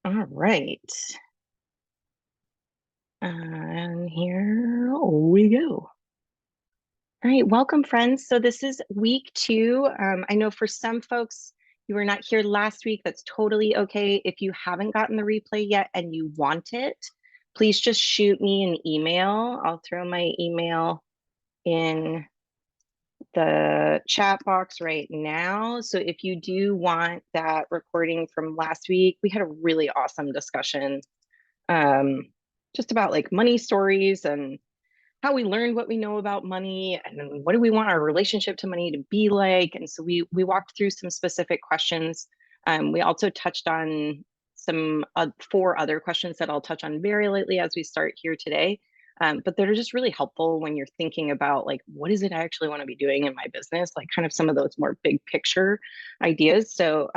All right. And here we go. All right, welcome friends. So this is week 2. I know for some folks, you were not here last week. That's totally okay. If you haven't gotten the replay yet and you want it, please just shoot me an email. I'll throw my email in the chat box right now. So if you do want that recording from last week, we had a really awesome discussion just about like money stories and how we learned what we know about money and what do we want our relationship to money to be like. And so we walked through some specific questions. We also touched on some 4 other questions that I'll touch on very lightly as we start here today. But they're just really helpful when you're thinking about like, what is it I actually want to be doing in my business? Like kind of some of those more big picture ideas. So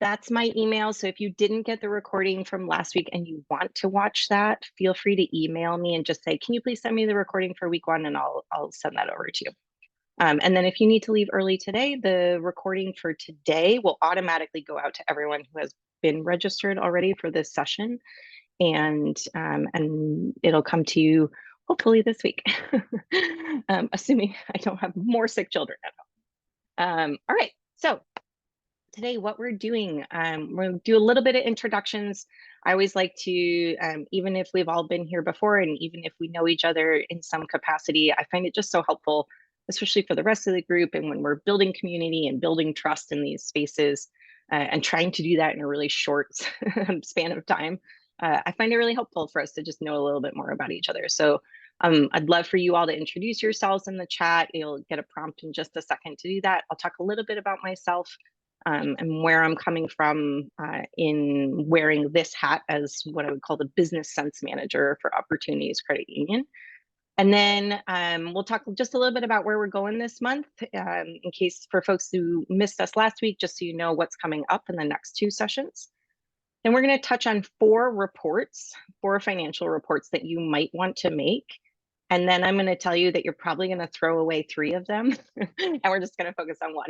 that's my email. So if you didn't get the recording from last week and you want to watch that, feel free to email me and just say, can you please send me the recording for week 1 and I'll send that over to you. And then if you need to leave early today, the recording for today will automatically go out to everyone who has been registered already for this session. And it'll come to you hopefully this week, assuming I don't have more sick children at home. All right, so today what we're doing, we're going to do a little bit of introductions. I always like to, even if we've all been here before and even if we know each other in some capacity, I find it just so helpful, especially for the rest of the group and when we're building community and building trust in these spaces and trying to do that in a really short span of time. I find it really helpful for us to just know a little bit more about each other. So I'd love for you all to introduce yourselves in the chat. You'll get a prompt in just a second to do that. I'll talk a little bit about myself and where I'm coming from in wearing this hat as what I would call the business sense manager for Opportunities Credit Union. And then we'll talk just a little bit about where we're going this month, in case for folks who missed us last week, just so you know what's coming up in the next 2 sessions. Then we're going to touch on 4 reports, 4 financial reports that you might want to make. And then I'm going to tell you that you're probably going to throw away 3 of them, and we're just going to focus on 1.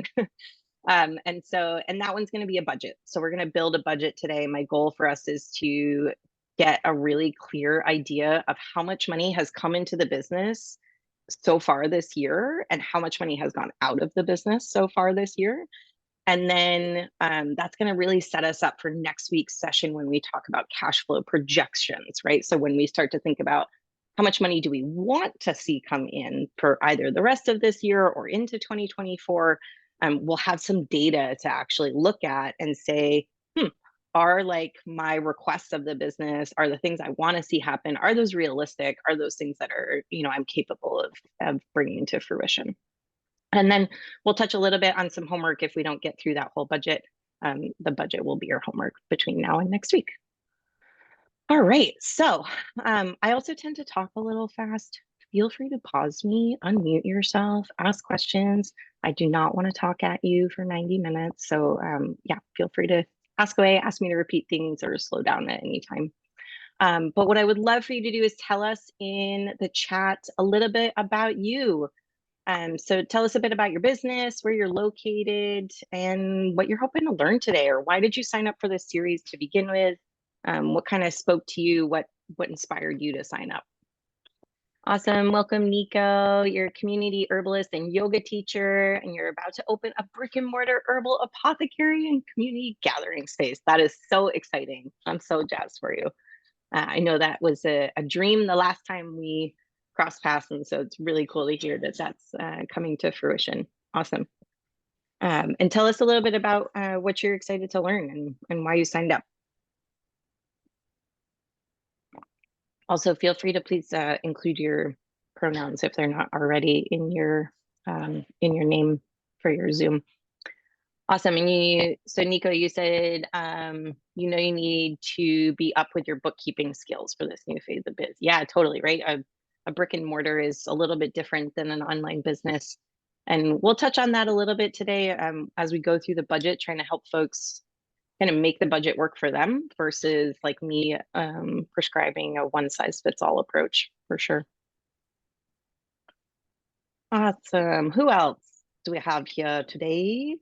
And that one's going to be a budget. So we're going to build a budget today. My goal for us is to get a really clear idea of how much money has come into the business so far this year and how much money has gone out of the business so far this year. And then that's going to really set us up for next week's session when we talk about cash flow projections, right? So when we start to think about how much money do we want to see come in for either the rest of this year or into 2024, we'll have some data to actually look at and say, are like my requests of the business, are the things I want to see happen, are those realistic? Are those things that are, I'm capable of bringing to fruition? And then we'll touch a little bit on some homework if we don't get through that whole budget. The budget will be your homework between now and next week. All right, so I also tend to talk a little fast. Feel free to pause me, unmute yourself, ask questions. I do not want to talk at you for 90 minutes. So yeah, feel free to ask away, ask me to repeat things or slow down at any time. But what I would love for you to do is tell us in the chat a little bit about you. So tell us a bit about your business, where you're located, and what you're hoping to learn today, or why did you sign up for this series to begin with? What kind of spoke to you? What inspired you to sign up? Awesome. Welcome, Nico. You're a community herbalist and yoga teacher, and you're about to open a brick and mortar herbal apothecary and community gathering space. That is so exciting. I'm so jazzed for you. I know that was a dream the last time we crossed paths, and so it's really cool to hear that that's coming to fruition. Awesome. And tell us a little bit about what you're excited to learn and why you signed up. Also, feel free to please include your pronouns if they're not already in your name for your Zoom. Awesome. And so Nico, you said, you need to be up with your bookkeeping skills for this new phase of biz. Yeah, totally. Right. A brick and mortar is a little bit different than an online business. And we'll touch on that a little bit today as we go through the budget, trying to help folks kind of make the budget work for them versus like me prescribing a one size fits all approach for sure. Awesome. Who else do we have here today?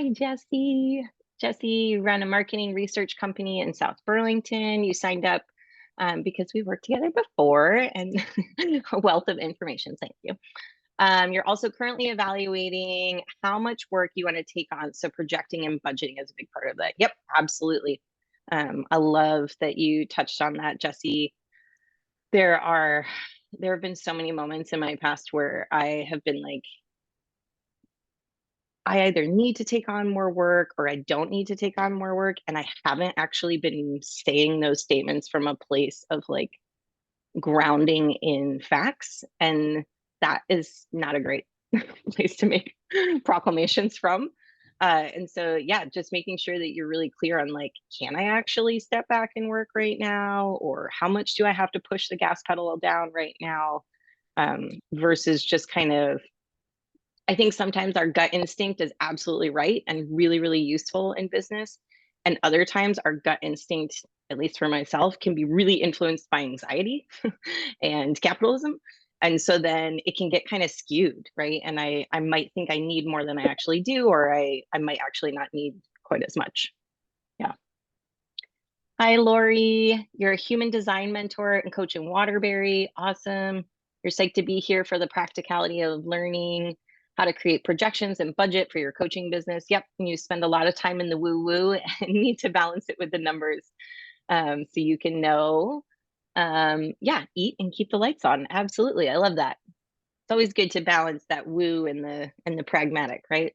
Hi, Jesse. Jesse, you run a marketing research company in South Burlington. You signed up because we worked together before and a wealth of information. Thank you. You're also currently evaluating how much work you want to take on. So projecting and budgeting is a big part of that. Yep, absolutely. I love that you touched on that, Jesse. There have been so many moments in my past where I have been like, I either need to take on more work or I don't need to take on more work. And I haven't actually been saying those statements from a place of like grounding in facts. And that is not a great place to make proclamations from. And so, yeah, just making sure that you're really clear on like, can I actually step back and work right now? Or how much do I have to push the gas pedal down right now? Versus just kind of, I think sometimes our gut instinct is absolutely right and really, really useful in business. And other times our gut instinct, at least for myself, can be really influenced by anxiety and capitalism. And so then it can get kind of skewed, right? And I might think I need more than I actually do, or I might actually not need quite as much. Yeah. Hi, Lori. You're a human design mentor and coach in Waterbury. Awesome. You're psyched to be here for the practicality of learning how to create projections and budget for your coaching business. Yep. And you spend a lot of time in the woo woo and need to balance it with the numbers so you can know. Yeah, eat and keep the lights on. Absolutely. I love that. It's always good to balance that woo and the pragmatic, right?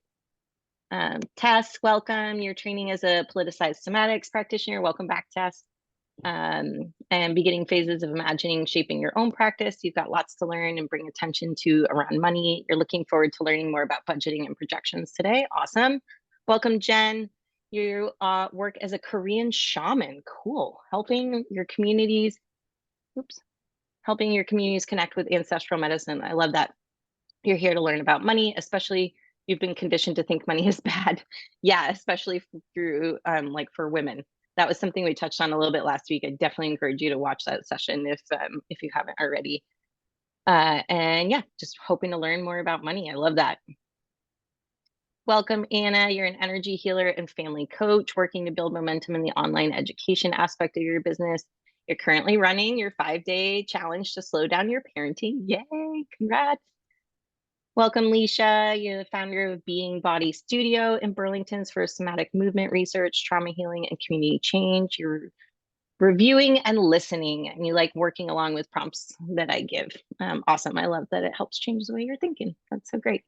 Tess, welcome. You're training as a politicized somatics practitioner. Welcome back, Tess. And beginning phases of imagining shaping your own practice. You've got lots to learn and bring attention to around money. You're looking forward to learning more about budgeting and projections today. Awesome. Welcome, Jen. You work as a Korean shaman. Cool. Helping your communities connect with ancestral medicine. I love that. You're here to learn about money, especially you've been conditioned to think money is bad. Yeah, especially through like for women. That was something we touched on a little bit last week. I definitely encourage you to watch that session if you haven't already. And yeah, just hoping to learn more about money. I love that. Welcome, Anna. You're an energy healer and family coach working to build momentum in the online education aspect of your business. You're currently running your 5-day challenge to slow down your parenting. Yay, congrats. Welcome, Leisha. You're the founder of Being Body Studio in Burlington's for somatic movement research, trauma healing, and community change. You're reviewing and listening, and you like working along with prompts that I give. Awesome. I love that it helps change the way you're thinking. That's so great.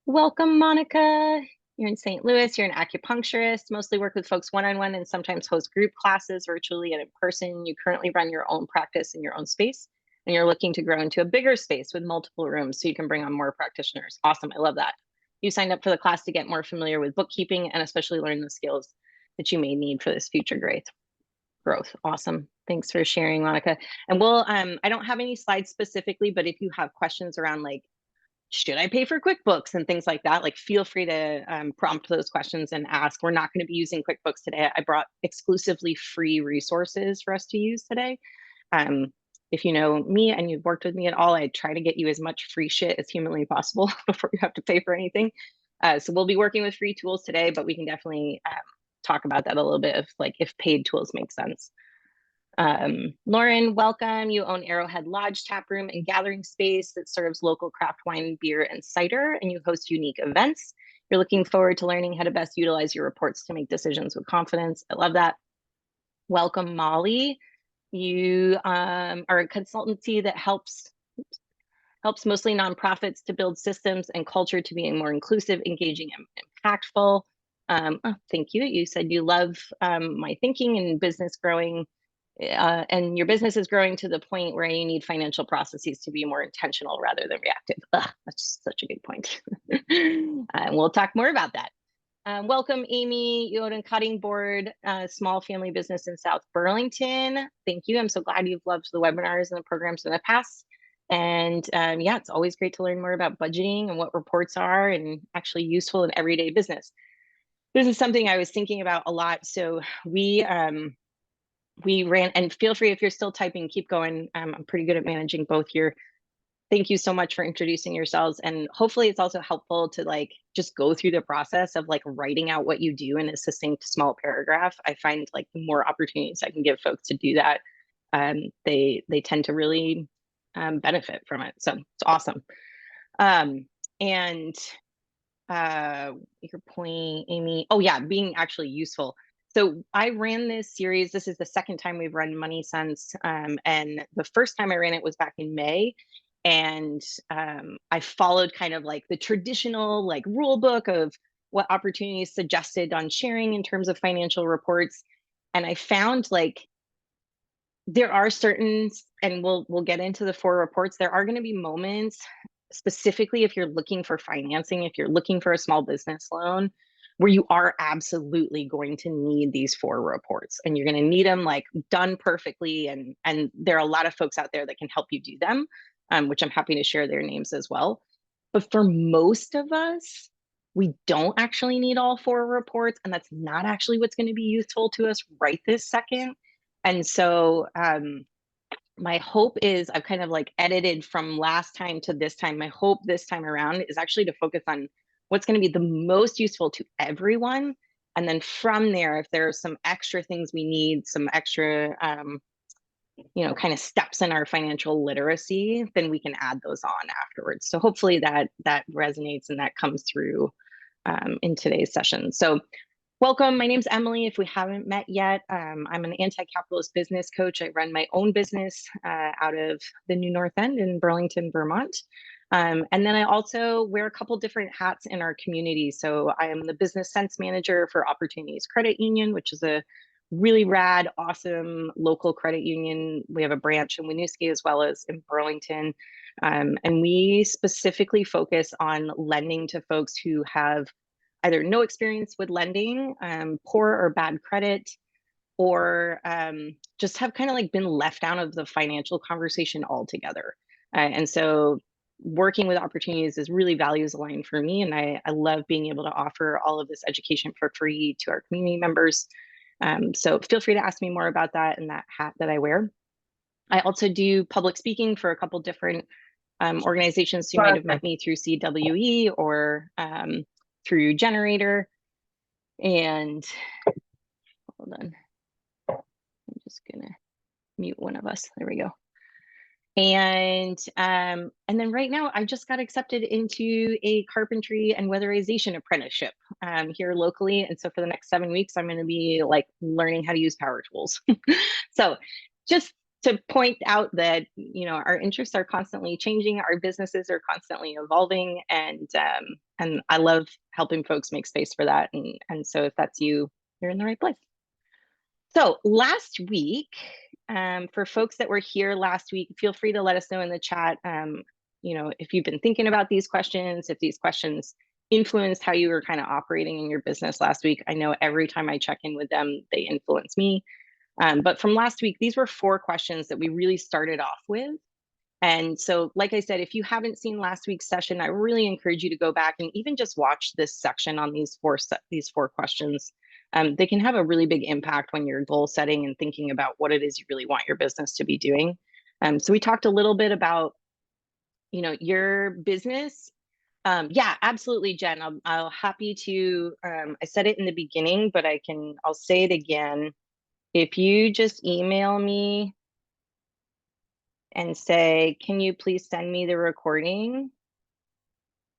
Welcome, Monica. You're in St. Louis. You're an acupuncturist, mostly work with folks one-on-one and sometimes host group classes virtually and in person. You currently run your own practice in your own space, and you're looking to grow into a bigger space with multiple rooms so you can bring on more practitioners. Awesome. I love that. You signed up for the class to get more familiar with bookkeeping and especially learn the skills that you may need for this future growth. Awesome. Thanks for sharing, Monica. And we'll, I don't have any slides specifically, but if you have questions around like, should I pay for QuickBooks and things like that? Like, feel free to prompt those questions and ask. We're not going to be using QuickBooks today. I brought exclusively free resources for us to use today. If you know me and you've worked with me at all, I try to get you as much free shit as humanly possible before you have to pay for anything. So we'll be working with free tools today, but we can definitely talk about that a little bit of like if paid tools make sense. Lauren, welcome. You own Arrowhead Lodge tap room and gathering space that serves local craft wine, beer, and cider, and you host unique events. You're looking forward to learning how to best utilize your reports to make decisions with confidence. I love that. Welcome, Molly. You are a consultancy that helps mostly nonprofits to build systems and culture to being more inclusive, engaging, and impactful. Oh, thank you. You said you love my thinking and business growing. And your business is growing to the point where you need financial processes to be more intentional rather than reactive. Ugh, that's such a good point. And we'll talk more about that. Welcome, Amy. You own a cutting board, small family business in South Burlington. Thank you. I'm so glad you've loved the webinars and the programs in the past. And yeah, it's always great to learn more about budgeting and what reports are and actually useful in everyday business. This is something I was thinking about a lot. So we ran, and feel free if you're still typing, keep going. I'm pretty good at managing both here. thank you so much for introducing yourselves. And hopefully it's also helpful to like just go through the process of like writing out what you do in a succinct small paragraph. I find like the more opportunities I can give folks to do that, they tend to really benefit from it. So it's awesome. And your point, Amy. Oh yeah, being actually useful. So I ran this series. This is the second time we've run Money Sense, and the first time I ran it was back in May, and I followed kind of like the traditional like rule book of what opportunities suggested on sharing in terms of financial reports, and I found like there are certain, and we'll get into the 4 reports. There are going to be moments, specifically if you're looking for financing, if you're looking for a small business loan, where you are absolutely going to need these 4 reports, and you're going to need them like done perfectly. And there are a lot of folks out there that can help you do them, which I'm happy to share their names as well. But for most of us, we don't actually need all 4 reports, and that's not actually what's going to be useful to us right this second. And so my hope is I've kind of like edited from last time to this time. My hope this time around is actually to focus on what's going to be the most useful to everyone. And then from there, if there are some extra things we need, some extra, kind of steps in our financial literacy, then we can add those on afterwards. So hopefully that resonates and that comes through in today's session. So welcome. My name's Emily. If we haven't met yet, I'm an anti-capitalist business coach. I run my own business out of the New North End in Burlington, Vermont. And then I also wear a couple different hats in our community. So I am the Business Sense Manager for Opportunities Credit Union, which is a really rad, awesome local credit union. We have a branch in Winooski as well as in Burlington. And we specifically focus on lending to folks who have either no experience with lending, poor or bad credit, or just have kind of like been left out of the financial conversation altogether. And so working with opportunities is really values aligned for me. And I love being able to offer all of this education for free to our community members. So feel free to ask me more about that and that hat that I wear. I also do public speaking for a couple different organizations. You might have met me through CWE or through Generator. And hold on, I'm just gonna mute one of us. There we go. And then right now I just got accepted into a carpentry and weatherization apprenticeship here locally. And so for the next 7 weeks, I'm going to be like learning how to use power tools. So just to point out that, our interests are constantly changing, our businesses are constantly evolving, and I love helping folks make space for that. And so if that's you, you're in the right place. So last week, for folks that were here last week, feel free to let us know in the chat, if you've been thinking about these questions, if these questions influenced how you were kind of operating in your business last week. I know every time I check in with them, they influence me. But from last week, these were 4 questions that we really started off with. And so, like I said, if you haven't seen last week's session, I really encourage you to go back and even just watch this section on these 4 questions. They can have a really big impact when you're goal setting and thinking about what it is you really want your business to be doing. So we talked a little bit about, your business. Yeah, absolutely, Jen. I'll happy to. I said it in the beginning, but I'll say it again. If you just email me and say, can you please send me the recording?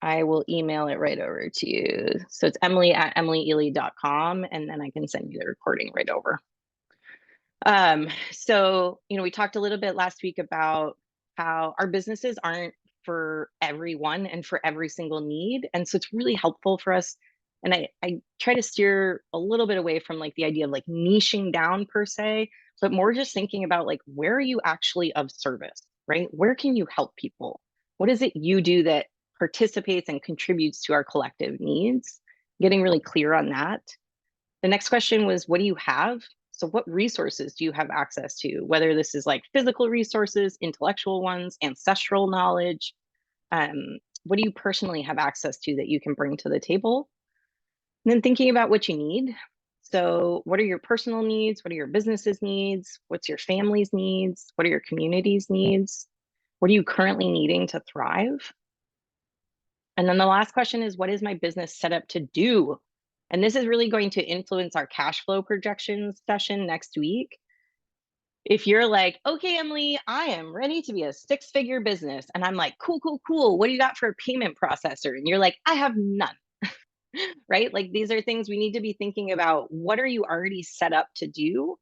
I will email it right over to you. So it's emily@emilyely.com, and then I can send you the recording right over. So, we talked a little bit last week about how our businesses aren't for everyone and for every single need. And so it's really helpful for us. And I try to steer a little bit away from like the idea of like niching down per se, but more just thinking about like, where are you actually of service, right? Where can you help people? What is it you do that participates and contributes to our collective needs? Getting really clear on that. The next question was, what do you have? So what resources do you have access to? Whether this is like physical resources, intellectual ones, ancestral knowledge. What do you personally have access to that you can bring to the table? And then thinking about what you need. So what are your personal needs? What are your business's needs? What's your family's needs? What are your community's needs? What are you currently needing to thrive? And then the last question is, what is my business set up to do? And this is really going to influence our cash flow projections session next week. If you're like, okay, Emily, I am ready to be a 6-figure business. And I'm like, cool, cool, cool. What do you got for a payment processor? And you're like, I have none, right? Like these are things we need to be thinking about. What are you already set up to do?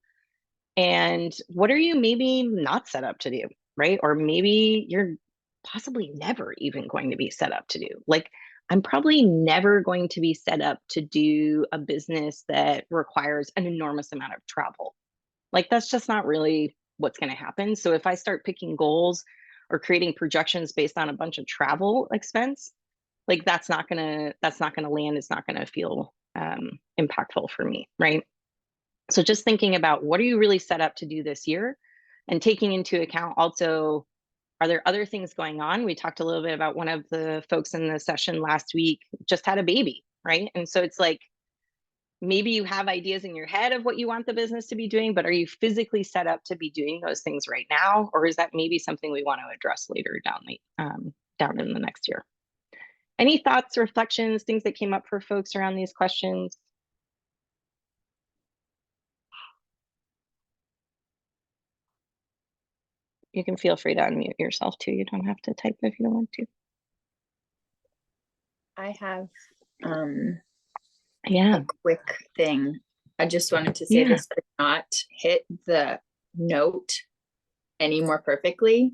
And what are you maybe not set up to do, right? Or maybe you're possibly never even going to be set up to do. Like, I'm probably never going to be set up to do a business that requires an enormous amount of travel. Like, that's just not really what's going to happen. So if I start picking goals or creating projections based on a bunch of travel expense, like that's not gonna land. It's not gonna feel impactful for me, right? So just thinking about what are you really set up to do this year, and taking into account also, are there other things going on? We talked a little bit about one of the folks in the session last week just had a baby, right? And so it's like, maybe you have ideas in your head of what you want the business to be doing, but are you physically set up to be doing those things right now? Or is that maybe something we want to address later down in the next year? Any thoughts, reflections, things that came up for folks around these questions? You can feel free to unmute yourself too. You don't have to type if you don't want to. I have Yeah. a quick thing. I just wanted to say this could not hit the note any more perfectly.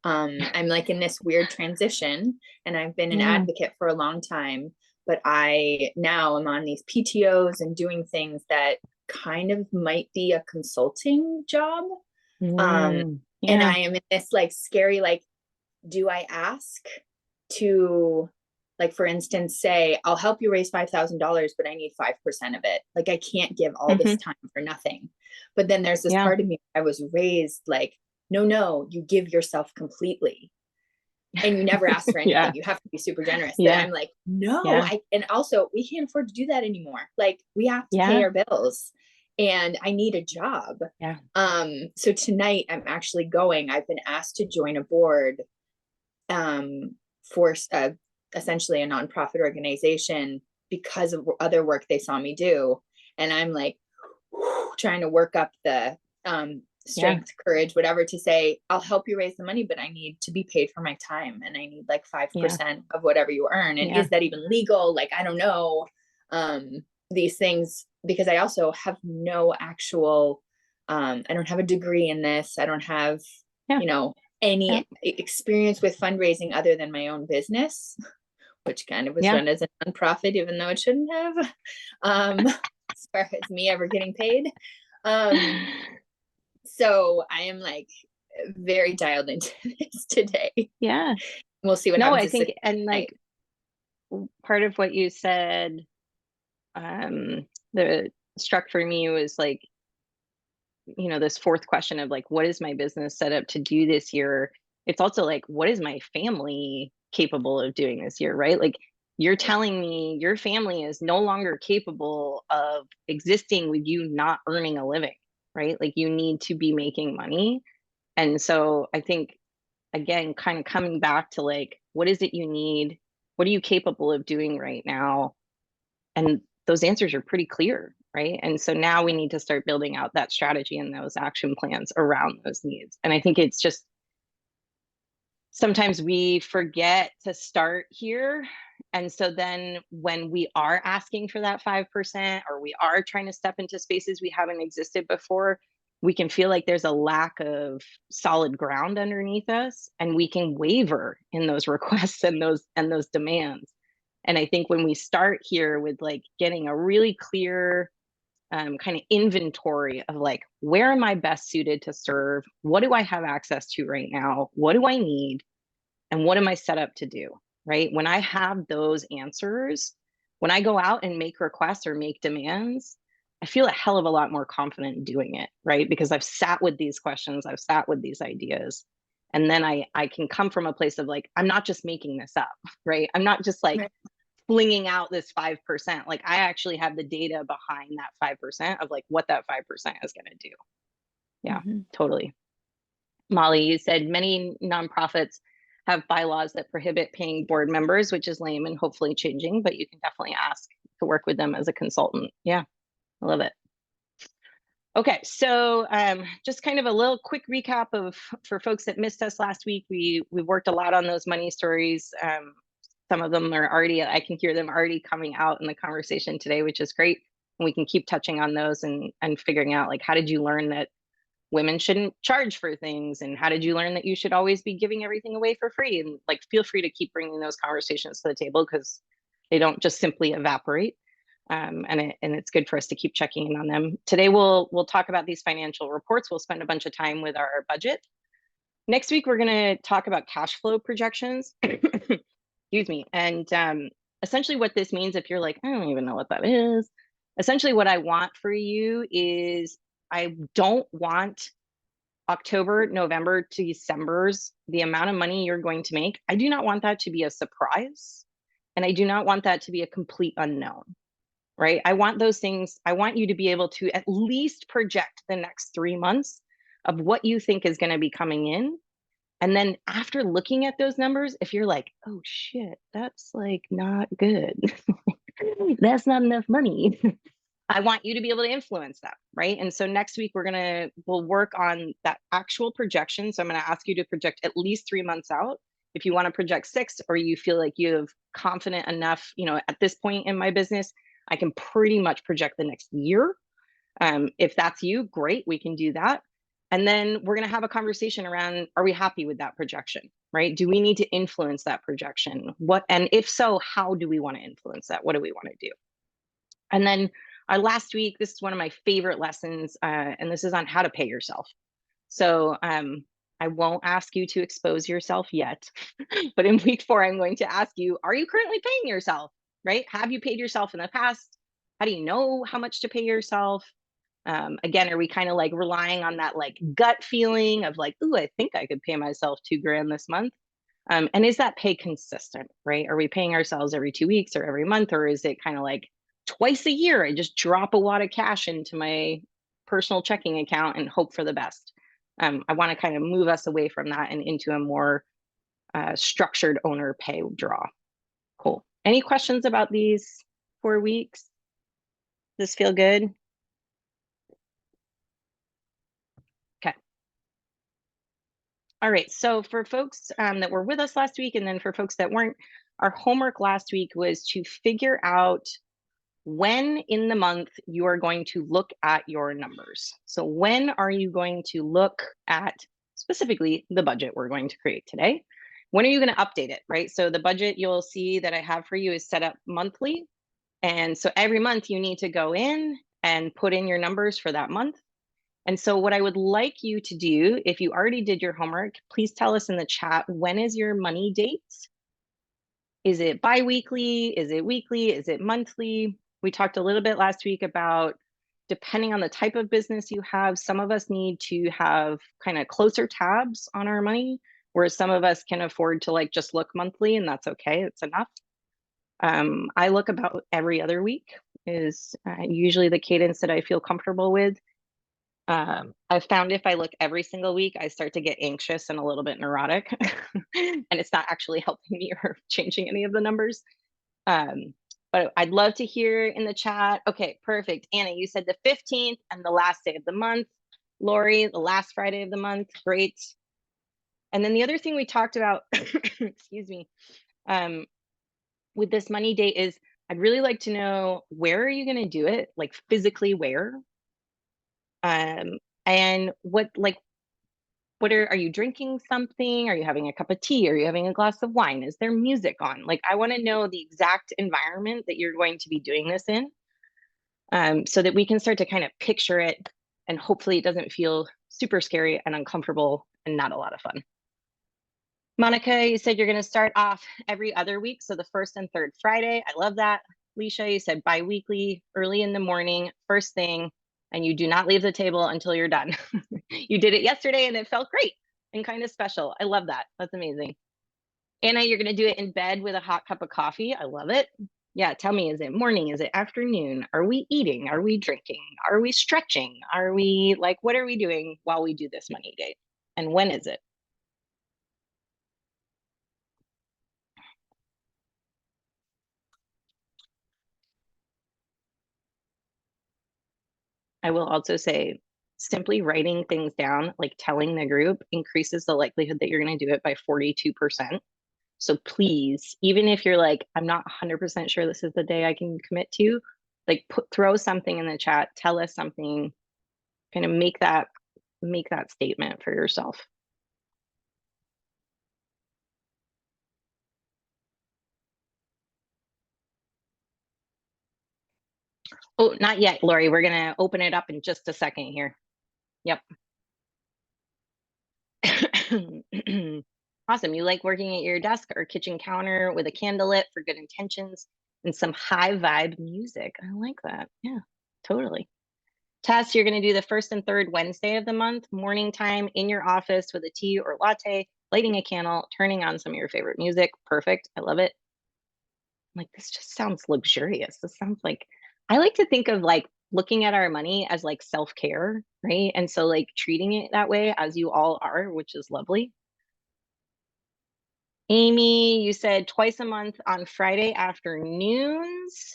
I'm like in this weird transition, and I've been an advocate for a long time, but I now am on these PTOs and doing things that kind of might be a consulting job. And I am in this like scary, like, do I ask to, like, for instance, say, I'll help you raise $5,000, but I need 5% of it. Like, I can't give all this time for nothing. But then there's this part of me, I was raised like, no, you give yourself completely. And you never ask for anything. You have to be super generous. But I'm like, no, and also we can't afford to do that anymore. Like, we have to pay our bills, and I need a job. So tonight I'm actually I've been asked to join a board for essentially a nonprofit organization because of other work they saw me do. And I'm like trying to work up the strength, courage, whatever, to say, I'll help you raise the money, but I need to be paid for my time, and I need like 5% of whatever you earn. And is that even legal? Like, I don't know, these things, because I also have no actual, I don't have a degree in this. I don't have, any experience with fundraising other than my own business, which kind of was run as a nonprofit, even though it shouldn't have, as far as me ever getting paid. So I am like very dialed into this today. We'll see what happens. I think, and like part of what you said, that struck for me was like, this fourth question of like, what is my business set up to do this year? It's also like, what is my family capable of doing this year, right? Like, you're telling me your family is no longer capable of existing with you not earning a living, right? Like, you need to be making money. And so I think, again, kind of coming back to like, what is it you need? What are you capable of doing right now? And those answers are pretty clear, right? And so now we need to start building out that strategy and those action plans around those needs. And I think it's just, sometimes we forget to start here. And so then when we are asking for that 5%, or we are trying to step into spaces we haven't existed before, we can feel like there's a lack of solid ground underneath us, and we can waver in those requests and those demands. And I think when we start here with like getting a really clear kind of inventory of like, where am I best suited to serve? What do I have access to right now? What do I need? And what am I set up to do? Right? When I have those answers, when I go out and make requests or make demands, I feel a hell of a lot more confident in doing it, right? Because I've sat with these questions, I've sat with these ideas. And then I can come from a place of like, I'm not just making this up, right? I'm not just like flinging out this 5%. Like, I actually have the data behind that 5% of like what that 5% is going to do. Totally. Molly, you said many nonprofits have bylaws that prohibit paying board members, which is lame and hopefully changing, but you can definitely ask to work with them as a consultant. Yeah, I love it. Okay, so just kind of a little quick recap of for folks that missed us last week. We worked a lot on those money stories. Some of them are already, I can hear them already coming out in the conversation today, which is great. And we can keep touching on those and figuring out, like, how did you learn that women shouldn't charge for things, and how did you learn that you should always be giving everything away for free? And like, feel free to keep bringing those conversations to the table, because they don't just simply evaporate. And it's good for us to keep checking in on them. Today we'll talk about these financial reports. We'll spend a bunch of time with our budget. Next week we're going to talk about cash flow projections. Excuse me. And essentially what this means, if you're like, I don't even know what that is, essentially what I want for you is, I don't want October, November to December's, the amount of money you're going to make. I do not want that to be a surprise. And I do not want that to be a complete unknown, right? I want those things. I want you to be able to at least project the next 3 months of what you think is going to be coming in. And then after looking at those numbers, if you're like, oh shit, that's like not good, that's not enough money, I want you to be able to influence that, right? And so next week we'll work on that actual projection. So I'm going to ask you to project at least 3 months out. If you want to project 6, or you feel like you have confident enough, at this point in my business, I can pretty much project the next year. If that's you, great, we can do that. And then we're going to have a conversation around, are we happy with that projection, right? Do we need to influence that projection? And if so, how do we want to influence that? What do we want to do? And then our last week, this is one of my favorite lessons, and this is on how to pay yourself. So I won't ask you to expose yourself yet, but in week 4, I'm going to ask you, are you currently paying yourself, right? Have you paid yourself in the past? How do you know how much to pay yourself? Again, are we kind of like relying on that like gut feeling of like, ooh, I think I could pay myself $2,000 this month? And is that pay consistent, right? Are we paying ourselves every 2 weeks or every month? Or is it kind of like twice a year, I just drop a wad of cash into my personal checking account and hope for the best? I want to kind of move us away from that and into a more structured owner pay draw. Cool. Any questions about these 4 weeks? Does this feel good? Okay. All right. So for folks that were with us last week, and then for folks that weren't, our homework last week was to figure out when in the month you are going to look at your numbers. So when are you going to look at specifically the budget we're going to create today? When are you going to update it, right? So the budget you'll see that I have for you is set up monthly. And so every month you need to go in and put in your numbers for that month. And so what I would like you to do, if you already did your homework, please tell us in the chat, when is your money date? Is it bi-weekly? Is it weekly? Is it monthly? We talked a little bit last week about, depending on the type of business you have, some of us need to have kind of closer tabs on our money, whereas some of us can afford to like just look monthly, and that's okay, it's enough. I look about every other week is usually the cadence that I feel comfortable with. I've found if I look every single week, I start to get anxious and a little bit neurotic, and it's not actually helping me or changing any of the numbers. But I'd love to hear in the chat. Okay, perfect. Anna, you said the 15th and the last day of the month. Lori, the last Friday of the month. Great. And then the other thing we talked about, excuse me, with this money date is, I'd really like to know, where are you going to do it? Like physically where? And are you drinking something? Are you having a cup of tea? Are you having a glass of wine? Is there music on? Like, I want to know the exact environment that you're going to be doing this in, so that we can start to kind of picture it, and hopefully it doesn't feel super scary and uncomfortable and not a lot of fun. Monica, you said you're going to start off every other week, so the first and third Friday. I love that. Leisha, you said bi-weekly, early in the morning, first thing, and you do not leave the table until you're done. You did it yesterday and it felt great and kind of special. I love that. That's amazing. Anna, you're going to do it in bed with a hot cup of coffee. I love it. Yeah, tell me, is it morning? Is it afternoon? Are we eating? Are we drinking? Are we stretching? Are we like, what are we doing while we do this money date? and when is it? I will also say simply writing things down, like telling the group, increases the likelihood that you're going to do it by 42%. So please, even if you're like, I'm not 100% sure this is the day I can commit to, like throw something in the chat, tell us something, kind of make that statement for yourself. Oh, not yet, Lori. We're going to open it up in just a second here. Yep. Awesome. You like working at your desk or kitchen counter with a candle lit for good intentions and some high vibe music. I like that. Yeah, totally. Tess, you're going to do the first and third Wednesday of the month, morning time in your office with a tea or latte, lighting a candle, turning on some of your favorite music. Perfect. I love it. Like, this just sounds luxurious. This sounds like, I like to think of like looking at our money as like self-care, right? And so like treating it that way as you all are, which is lovely. Amy, you said twice a month on Friday afternoons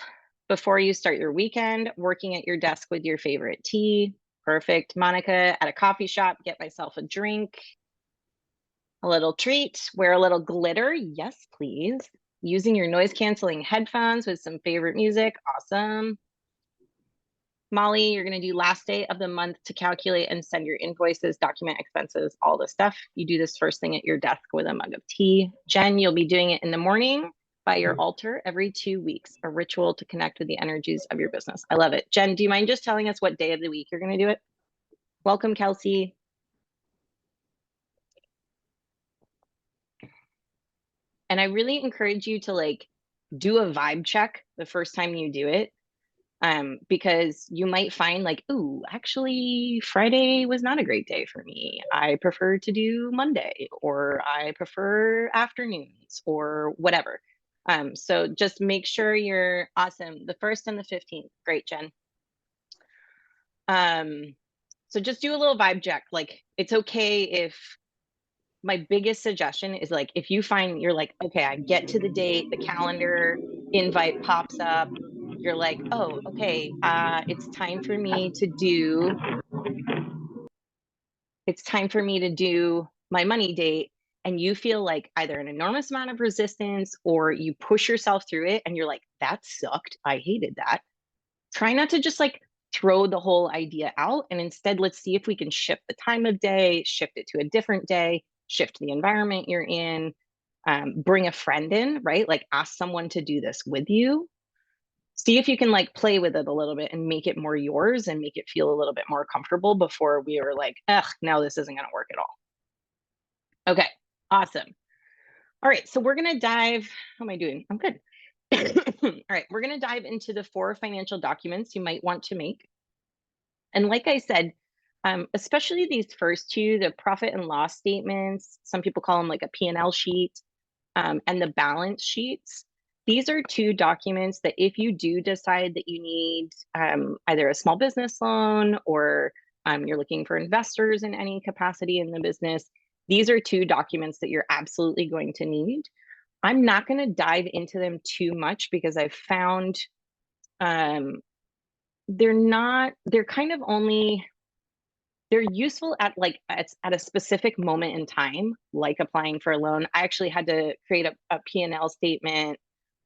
before you start your weekend, working at your desk with your favorite tea. Perfect. Monica, at a coffee shop, get myself a drink, a little treat, wear a little glitter. Yes, please. Using your noise canceling headphones with some favorite music. Awesome. Molly, you're going to do last day of the month to calculate and send your invoices, document expenses, all the stuff. You do this first thing at your desk with a mug of tea. Jen, you'll be doing it in the morning by your altar every 2 weeks, a ritual to connect with the energies of your business. I love it. Jen, do you mind just telling us what day of the week you're going to do it? Welcome, Kelsey. And I really encourage you to like do a vibe check the first time you do it. Because you might find like, ooh, actually Friday was not a great day for me. I prefer to do Monday, or I prefer afternoons, or whatever. So just make sure you're awesome. The 1st and the 15th. Great, Jen. So just do a little vibe check. Like, it's okay if my biggest suggestion is like, if you find you're like, okay, I get to the date, the calendar invite pops up, you're like, oh, okay, it's time for me to do my money date, and you feel like either an enormous amount of resistance or you push yourself through it and you're like, that sucked, I hated that. Try not to just like throw the whole idea out, and instead let's see if we can shift the time of day, shift it to a different day, shift the environment you're in, bring a friend in, right? Like ask someone to do this with you. See if you can like play with it a little bit and make it more yours and make it feel a little bit more comfortable before we were like, ugh, no, this isn't going to work at all. Okay, awesome. All right, so we're going to dive. How am I doing? I'm good. All right, we're going to dive into the 4 financial documents you might want to make. And like I said, especially these first 2, the profit and loss statements, some people call them like a P&L sheet, and the balance sheets. These are 2 documents that if you do decide that you need either a small business loan or you're looking for investors in any capacity in the business, these are 2 documents that you're absolutely going to need. I'm not going to dive into them too much because I've found they're kind of only, they're useful at like at a specific moment in time, like applying for a loan. I actually had to create a P&L statement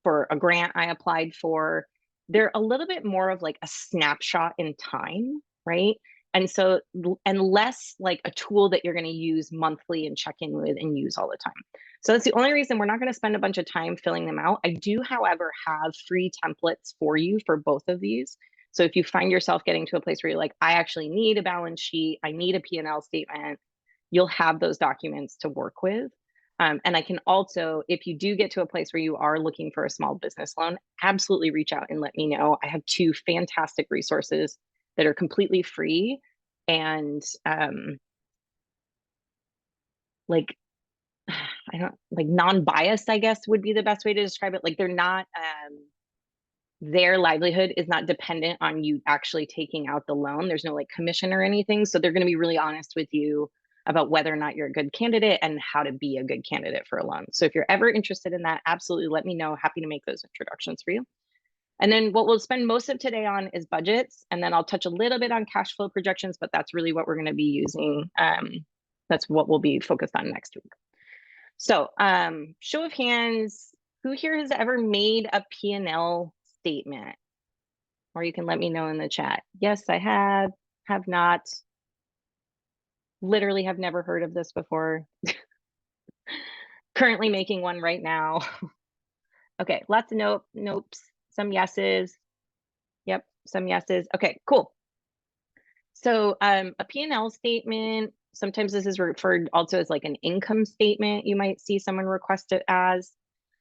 for a grant I applied for. They're a little bit more of like a snapshot in time, right? And so, and less like a tool that you're going to use monthly and check in with and use all the time. So that's the only reason we're not going to spend a bunch of time filling them out. I do, however, have free templates for you for both of these. So if you find yourself getting to a place where you're like, I actually need a balance sheet, I need a P&L statement, you'll have those documents to work with. And I can also, if you do get to a place where you are looking for a small business loan, absolutely reach out and let me know. I have 2 fantastic resources that are completely free and like, I don't like non-biased, I guess would be the best way to describe it. Like they're not, their livelihood is not dependent on you actually taking out the loan. There's no like commission or anything. So they're going to be really honest with you. about whether or not you're a good candidate and how to be a good candidate for a loan. So if you're ever interested in that, absolutely let me know. Happy to make those introductions for you. And then what we'll spend most of today on is budgets. And then I'll touch a little bit on cash flow projections, but that's really what we're going to be using. That's what we'll be focused on next week. So show of hands, who here has ever made a P&L statement? Or you can let me know in the chat. Yes, I have not. Literally have never heard of this before. Currently making one right now. Okay, lots of nopes, some yeses. Yep, some yeses. Okay, cool. So a P&L statement, sometimes this is referred also as like an income statement. You might see someone request it as.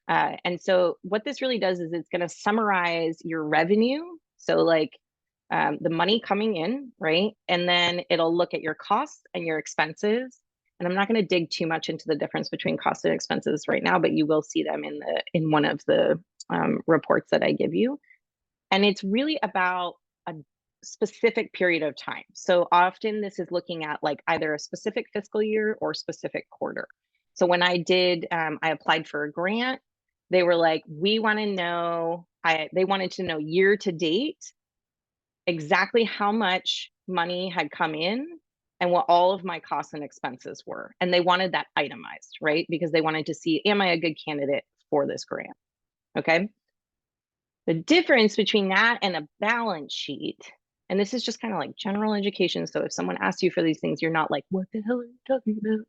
And so what this really does is it's going to summarize your revenue. So like the money coming in, right? And then it'll look at your costs and your expenses. And I'm not going to dig too much into the difference between costs and expenses right now, but you will see them in one of the reports that I give you. And it's really about a specific period of time. So often this is looking at like either a specific fiscal year or specific quarter. So when I did, I applied for a grant, they were like, we want to know, they wanted to know year to date, exactly how much money had come in and what all of my costs and expenses were. And they wanted that itemized, right? Because they wanted to see, am I a good candidate for this grant? Okay. The difference between that and a balance sheet, and this is just kind of like general education. So if someone asks you for these things, you're not like, what the hell are you talking about?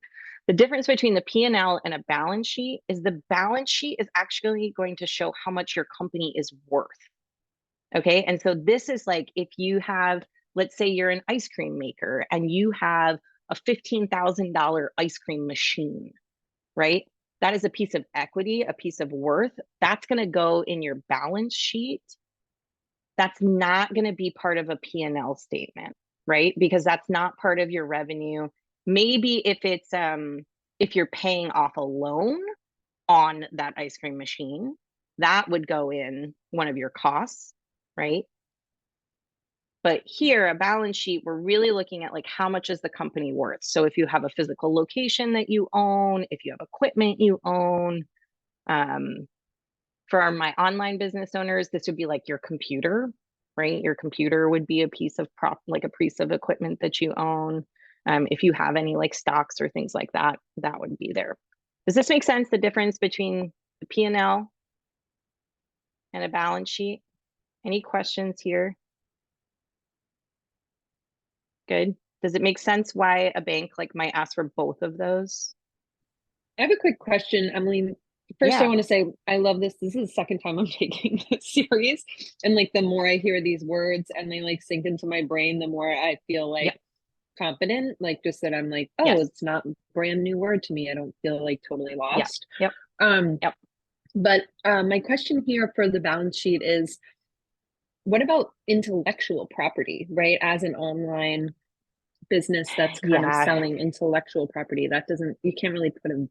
The difference between the P&L and a balance sheet is the balance sheet is actually going to show how much your company is worth. Okay. And so this is like if you have, let's say you're an ice cream maker and you have a $15,000 ice cream machine, right? That is a piece of equity, a piece of worth. That's going to go in your balance sheet. That's not going to be part of a P&L statement, right? Because that's not part of your revenue. Maybe if it's if you're paying off a loan on that ice cream machine, that would go in one of your costs, right? But here, a balance sheet, we're really looking at like how much is the company worth. So if you have a physical location that you own, if you have equipment you own, for my online business owners, this would be like your computer, right? Your computer would be a piece of like a piece of equipment that you own. If you have any like stocks or things like that, that would be there. Does this make sense? The difference between the P&L and a balance sheet? Any questions here? Good. Does it make sense why a bank like might ask for both of those? I have a quick question, Emily. First, I want to say I love this. This is the second time I'm taking this series. And like the more I hear these words and they like sink into my brain, the more I feel like confident, like just that I'm like, oh, it's not a brand new word to me. I don't feel like totally lost. But my question here for the balance sheet is, what about intellectual property, right? As an online business that's kind of selling intellectual property, that doesn't, you can't really put a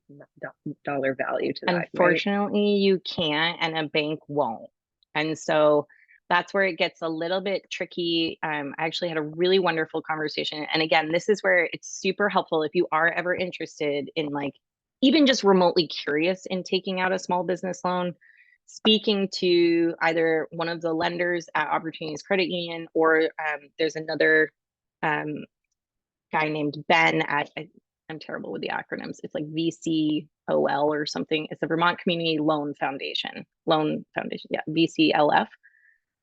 dollar value to that. Unfortunately, right? You can't, and a bank won't. And so that's where it gets a little bit tricky. I actually had a really wonderful conversation. And again, this is where it's super helpful if you are ever interested in like, even just remotely curious in taking out a small business loan, speaking to either one of the lenders at Opportunities Credit Union, or there's another guy named Ben at, I'm terrible with the acronyms. It's like VCOL or something. It's the Vermont Community Loan Foundation. Yeah, VCLF.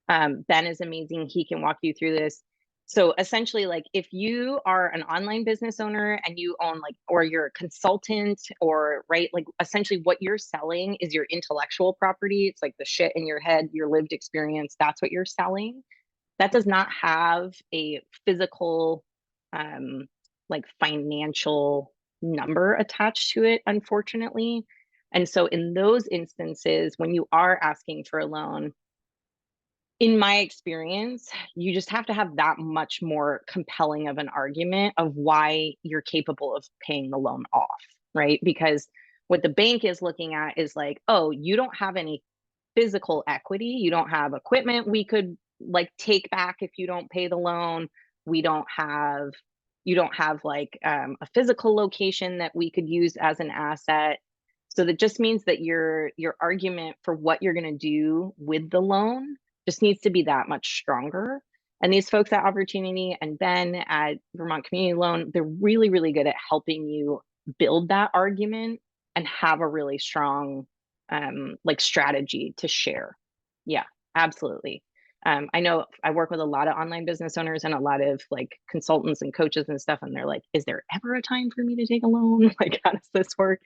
Ben is amazing. He can walk you through this. So essentially, like if you are an online business owner and you own like, or you're a consultant, or right, like essentially what you're selling is your intellectual property. It's like the shit in your head, your lived experience. That's what you're selling. That does not have a physical, like financial number attached to it, unfortunately. And so in those instances, when you are asking for a loan, in my experience, you just have to have that much more compelling of an argument of why you're capable of paying the loan off, right? Because what the bank is looking at is like, oh, you don't have any physical equity. You don't have equipment we could like take back if you don't pay the loan. We don't have, You don't have like a physical location that we could use as an asset. So that just means that your argument for what you're going to do with the loan just needs to be that much stronger. And these folks at Opportunity and Ben at Vermont Community Loan, they're really, really good at helping you build that argument and have a really strong like strategy to share. Yeah, absolutely. I know I work with a lot of online business owners and a lot of like consultants and coaches and stuff, and they're like, is there ever a time for me to take a loan? Like, how does this work?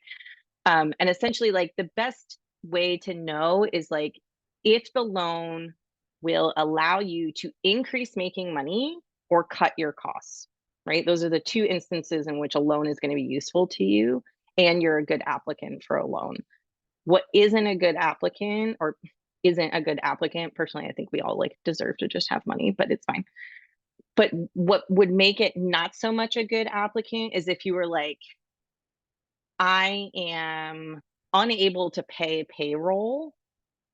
And essentially, like, the best way to know is like if the loan will allow you to increase making money or cut your costs, right? Those are the two instances in which a loan is going to be useful to you and you're a good applicant for a loan. What isn't a good applicant or isn't a good applicant, personally, I think we all like deserve to just have money, but it's fine. But what would make it not so much a good applicant is if you were like, I am unable to pay payroll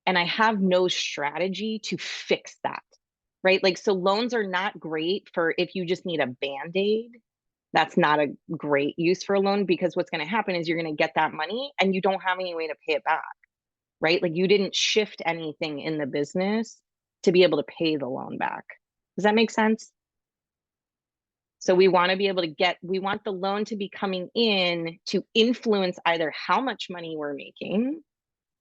and I have no strategy to fix that, right? Like, so loans are not great for if you just need a Band-Aid. That's not a great use for a loan, because what's going to happen is you're going to get that money and you don't have any way to pay it back, right? Like, you didn't shift anything in the business to be able to pay the loan back. Does that make sense? So we want to be able to we want the loan to be coming in to influence either how much money we're making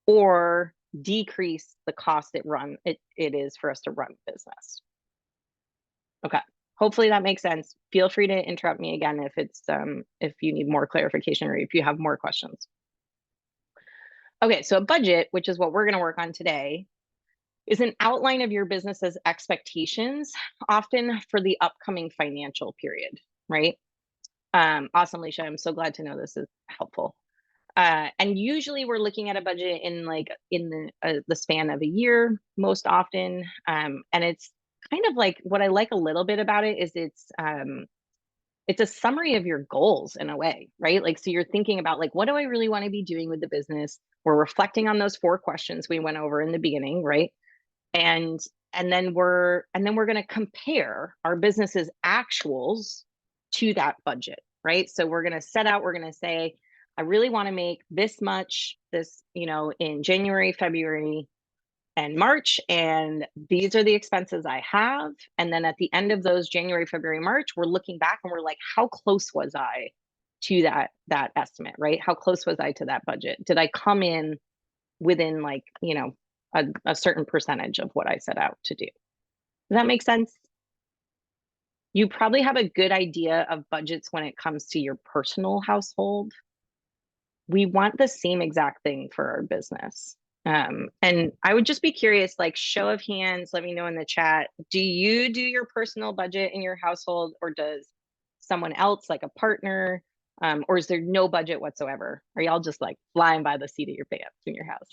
or decrease the cost it is for us to run business. Okay, hopefully that makes sense. Feel free to interrupt me again if it's if you need more clarification or if you have more questions. Okay, so a budget, which is what we're going to work on today, is an outline of your business's expectations, often for the upcoming financial period, right? Awesome, Leisha. I'm so glad to know this is helpful. And usually we're looking at a budget in the span of a year, most often. And it's kind of like, what I like a little bit about it is it's a summary of your goals in a way, right? Like, so you're thinking about like, what do I really want to be doing with the business? We're reflecting on those 4 questions we went over in the beginning, right? And then we're going to compare our business's actuals to that budget, right? So we're going to set out, we're going to say, I really want to make this much, in January, February, and March, and these are the expenses I have. And then at the end of those January, February, March, we're looking back and we're like, how close was I to that estimate, right? How close was I to that budget? Did I come in within like, a certain percentage of what I set out to do? Does that make sense? You probably have a good idea of budgets when it comes to your personal household. We want the same exact thing for our business. And I would just be curious, like, show of hands, let me know in the chat. Do you do your personal budget in your household, or does someone else, like a partner, or is there no budget whatsoever? Are y'all just like flying by the seat of your pants in your house?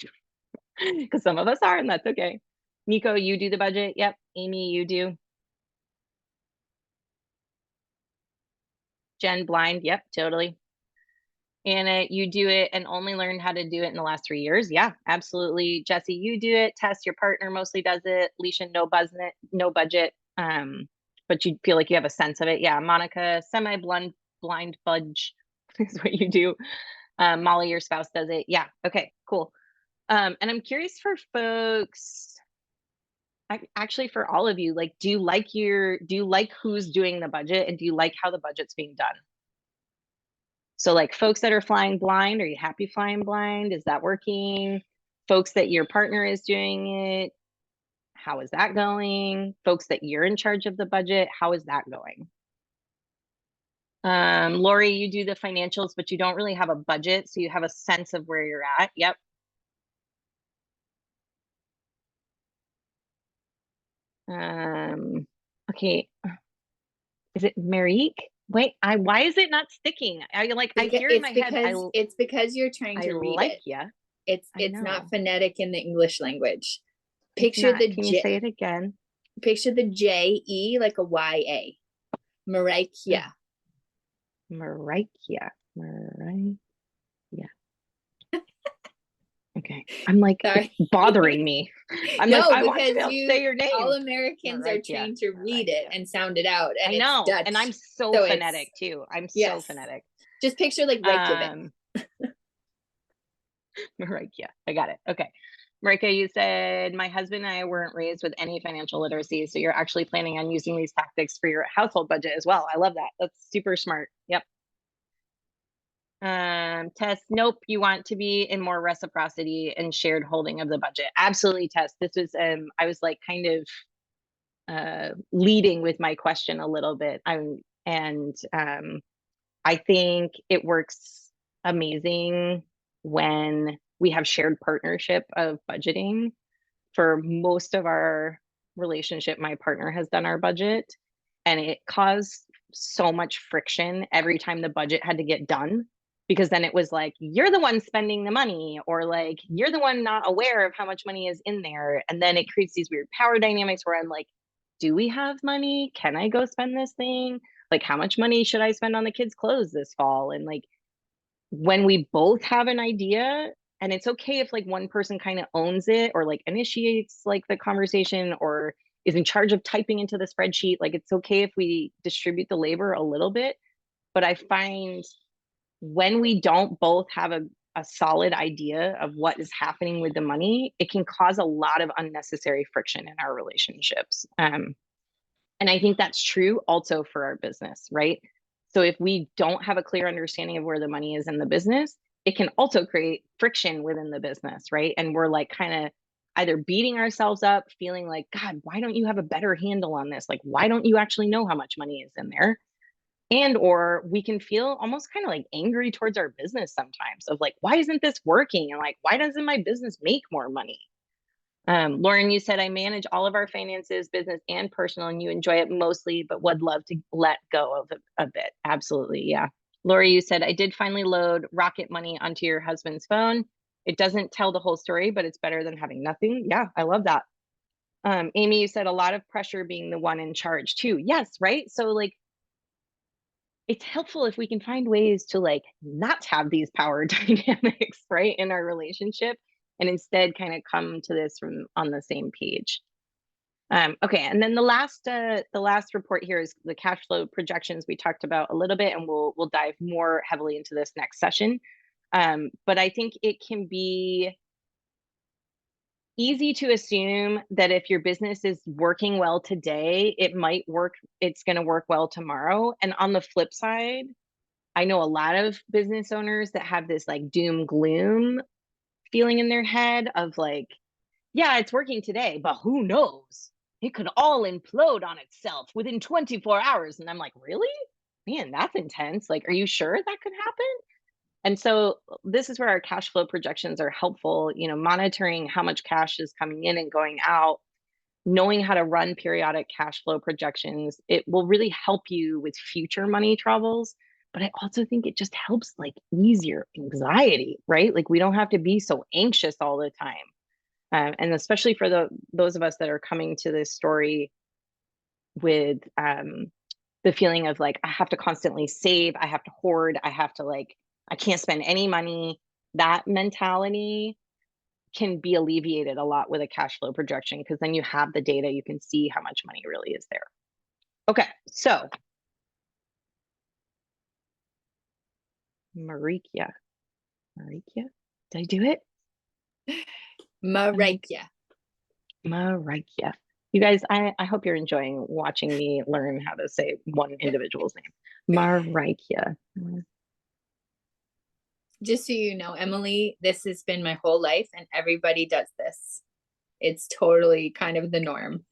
Because some of us are, and that's okay. Nico, you do the budget? Yep. Amy, you do? Jen, blind? Yep, totally. Anna, you do it and only learned how to do it in the last 3 years? Yeah, absolutely. Jesse, you do it. Tess, your partner mostly does it. Leisha, no budget, but you feel like you have a sense of it. Yeah, Monica, blind fudge is what you do. Molly, your spouse does it. Yeah, okay, cool. And I'm curious for folks, actually for all of you, like, do you like who's doing the budget, and do you like how the budget's being done? So like folks that are flying blind, are you happy flying blind? Is that working? Folks that your partner is doing it, how is that going? Folks that you're in charge of the budget, how is that going? Lori, you do the financials, but you don't really have a budget, so you have a sense of where you're at. Yep. Okay. Is it Marique? Wait, why is it not sticking? I hear in my head. It's because you're trying to read it. Yeah. It's not phonetic in the English language. Can you say it again? Picture the J-E like a Y-A. Maraikia. Maraikia. Okay. I'm like, Sorry. it's bothering me. I'm No, like, I want to because be able to say your name. all Americans are Marikia, trained to read it Marikia. and sound it out, and I know, it's Dutch. and I'm so so phonetic too. I'm so yes. phonetic. Just picture like Reykjavik. Marikia, I got it. Okay. Marika, you said my husband and I weren't raised with any financial literacy, so you're actually planning on using these tactics for your household budget as well. I love that. That's super smart. Yep. Tess, nope, you want to be in more reciprocity and shared holding of the budget. Absolutely, Tess. This was I was like kind of leading with my question a little bit. I think it works amazing when we have shared partnership of budgeting. For most of our relationship, my partner has done our budget, and it caused so much friction every time the budget had to get done, because then it was like, you're the one spending the money, or like, you're the one not aware of how much money is in there. And then it creates these weird power dynamics where I'm like, do we have money? Can I go spend this thing? Like, how much money should I spend on the kids' clothes this fall? And like, when we both have an idea, and it's okay if like one person kind of owns it or like initiates like the conversation or is in charge of typing into the spreadsheet, like it's okay if we distribute the labor a little bit. But I find when we don't both have a solid idea of what is happening with the money, it can cause a lot of unnecessary friction in our relationships. And I think that's true also for our business, right? So if we don't have a clear understanding of where the money is in the business, it can also create friction within the business, right? And we're like kind of either beating ourselves up, feeling like, God, why don't you have a better handle on this? Like, why don't you actually know how much money is in there? And or we can feel almost kind of like angry towards our business sometimes of like, why isn't this working? And like, why doesn't my business make more money? Lauren, you said I manage all of our finances, business and personal, and you enjoy it mostly, but would love to let go of it a bit. Absolutely. Yeah. Lori, you said I did finally load Rocket Money onto your husband's phone. It doesn't tell the whole story, but it's better than having nothing. Yeah, I love that. Amy, you said a lot of pressure being the one in charge too. Yes, right. So like, it's helpful if we can find ways to like not have these power dynamics, right, in our relationship, and instead kind of come to this from on the same page. Okay, and then the last report here is the cash flow projections we talked about a little bit, and we'll dive more heavily into this next session. But I think it can be easy to assume that if your business is working well today, it's going to work well tomorrow. And on the flip side, I know a lot of business owners that have this like doom gloom feeling in their head of like, yeah, it's working today, but who knows? It could all implode on itself within 24 hours. And I'm like, really? Man, that's intense. Like, are you sure that could happen? And so this is where our cash flow projections are helpful, monitoring how much cash is coming in and going out, knowing how to run periodic cash flow projections. It will really help you with future money troubles. But I also think it just helps like ease your anxiety, right? Like we don't have to be so anxious all the time. And especially for those of us that are coming to this story with the feeling of like, I have to constantly save, I have to hoard, I can't spend any money. That mentality can be alleviated a lot with a cash flow projection, because then you have the data, you can see how much money really is there. Okay, so Marikia, did I do it? Marikia. You guys, I hope you're enjoying watching me learn how to say one individual's name. Marikia. Just so you know, Emily, this has been my whole life and everybody does this. It's totally kind of the norm.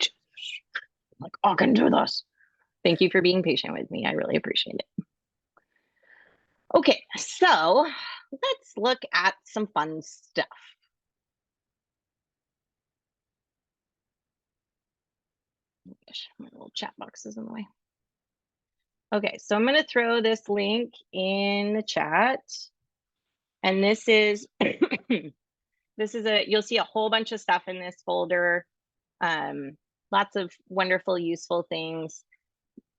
Like, I can do this. Thank you for being patient with me. I really appreciate it. Okay, so let's look at some fun stuff. Gosh, my little chat box is in the way. Okay, so I'm going to throw this link in the chat. And this is, you'll see a whole bunch of stuff in this folder. Lots of wonderful, useful things.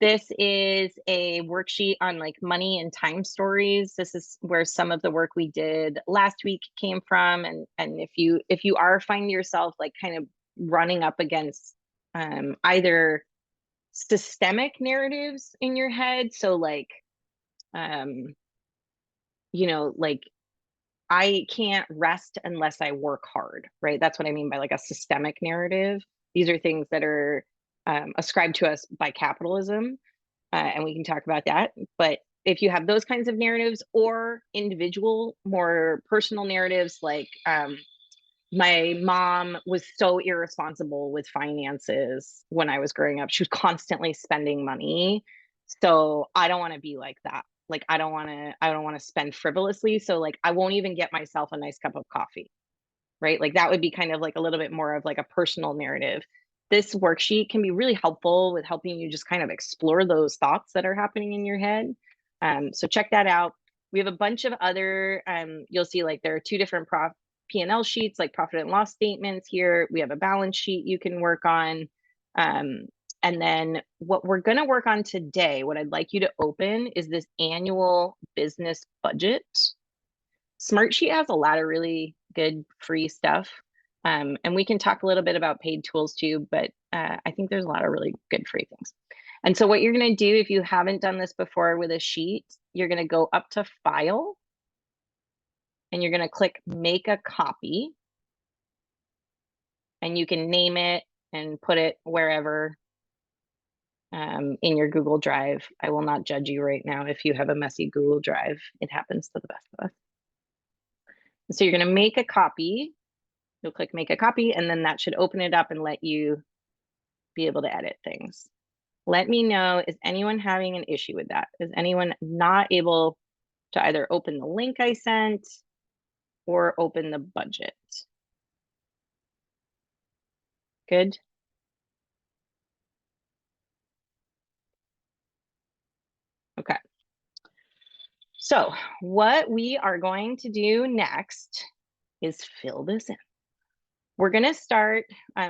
This is a worksheet on like money and time stories. This is where some of the work we did last week came from. And if you are finding yourself like kind of running up against either systemic narratives in your head, so like you know, like I can't rest unless I work hard, right? That's what I mean by like a systemic narrative. These are things that are ascribed to us by capitalism, and we can talk about that. But if you have those kinds of narratives or individual, more personal narratives, like my mom was so irresponsible with finances when I was growing up. She was constantly spending money. So I don't want to be like that. Like I don't want to spend frivolously. So like I won't even get myself a nice cup of coffee. Right? Like that would be kind of like a little bit more of like a personal narrative. This worksheet can be really helpful with helping you just kind of explore those thoughts that are happening in your head. So check that out. We have a bunch of other, you'll see like there are two different P&L sheets, like profit and loss statements here. We have a balance sheet you can work on. And then what we're going to work on today, what I'd like you to open is this annual business budget. Smartsheet has a lot of really good free stuff. And we can talk a little bit about paid tools too, but I think there's a lot of really good free things. And so what you're going to do, if you haven't done this before with a sheet, you're going to go up to File, and you're going to click Make a Copy. And you can name it and put it wherever in your Google Drive. I will not judge you right now if you have a messy Google Drive. It happens to the best of us. So you're going to make a copy. You'll click Make a Copy, and then that should open it up and let you be able to edit things. Let me know, is anyone having an issue with that? Is anyone not able to either open the link I sent or open the budget? Good. Okay. So what we are going to do next is fill this in. We're going to start,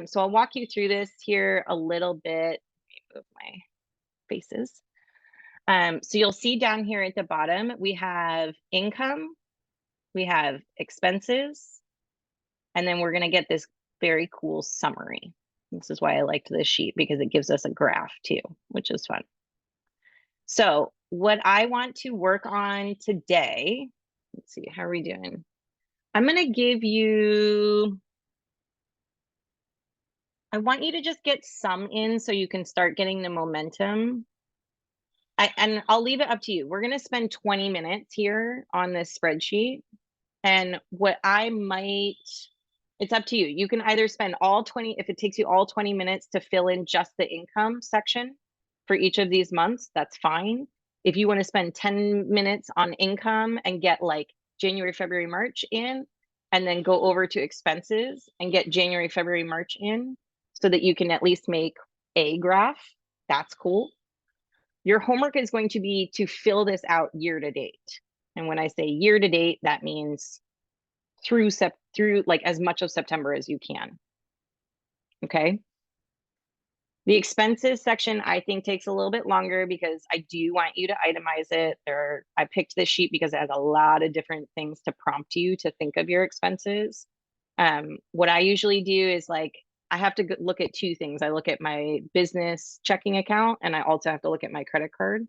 so I'll walk you through this here a little bit. Let me move my faces. So you'll see down here at the bottom, we have income, we have expenses, and then we're going to get this very cool summary. This is why I liked this sheet, because it gives us a graph too, which is fun. So what I want to work on today, let's see, how are we doing? I'm going to give you, I want you to just get some in so you can start getting the momentum. And I'll leave it up to you. We're going to spend 20 minutes here on this spreadsheet. And what I might, it's up to you. You can either spend all 20, if it takes you all 20 minutes to fill in just the income section for each of these months, that's fine. If you want to spend 10 minutes on income and get like January, February, March in, and then go over to expenses and get January, February, March in, so that you can at least make a graph, that's cool. Your homework is going to be to fill this out year to date. And when I say year to date, that means through like as much of September as you can. Okay. The expenses section, I think, takes a little bit longer because I do want you to itemize it. I picked this sheet because it has a lot of different things to prompt you to think of your expenses. What I usually do is like, I have to look at two things. I look at my business checking account, and I also have to look at my credit card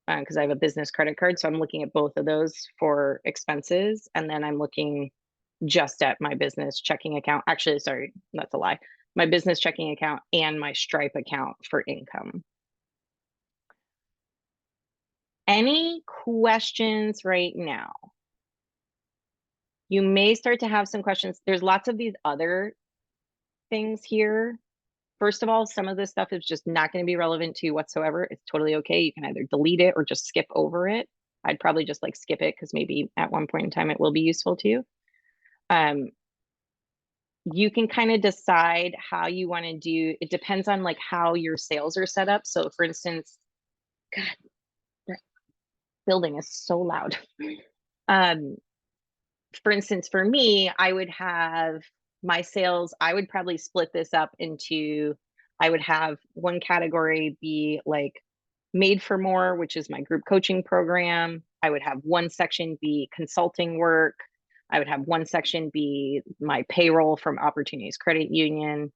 because I have a business credit card. So I'm looking at both of those for expenses. And then I'm looking just at my business checking account. Actually, sorry, that's a lie. My business checking account and my Stripe account for income. Any questions right now? You may start to have some questions. There's lots of these other things here. First of all, some of this stuff is just not going to be relevant to you whatsoever. It's totally okay. You can either delete it or just skip over it. I'd probably just like skip it because maybe at one point in time it will be useful to you. You can kind of decide how you want to do. It depends on like how your sales are set up. So for instance, God, the building is so loud. For instance, for me, I would have my sales, I would probably split this up into, I would have one category be like Made for More, which is my group coaching program. I would have one section be consulting work. I would have one section be my payroll from Opportunities Credit Union.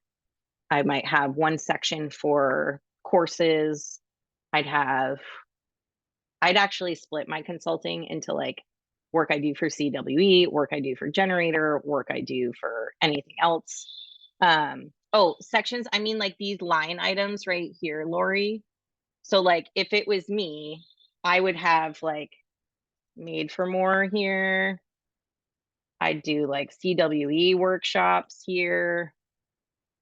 I might have one section for courses. I'd actually split my consulting into like work I do for CWE, work I do for Generator, work I do for anything else. Oh, sections, I mean like these line items right here, Lori. So like if it was me, I would have like Made for More here. I'd do like CWE workshops here.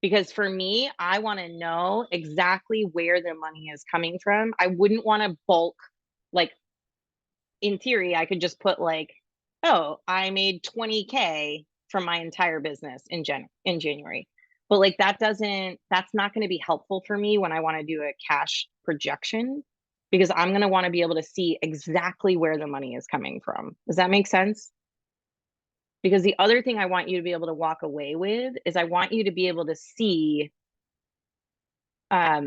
Because for me, I want to know exactly where the money is coming from. I wouldn't want to bulk, like in theory, I could just put like, oh, I made 20K from my entire business in January. But like that's not going to be helpful for me when I want to do a cash projection, because I'm going to want to be able to see exactly where the money is coming from. Does that make sense? Because the other thing I want you to be able to walk away with is I want you to be able to see, I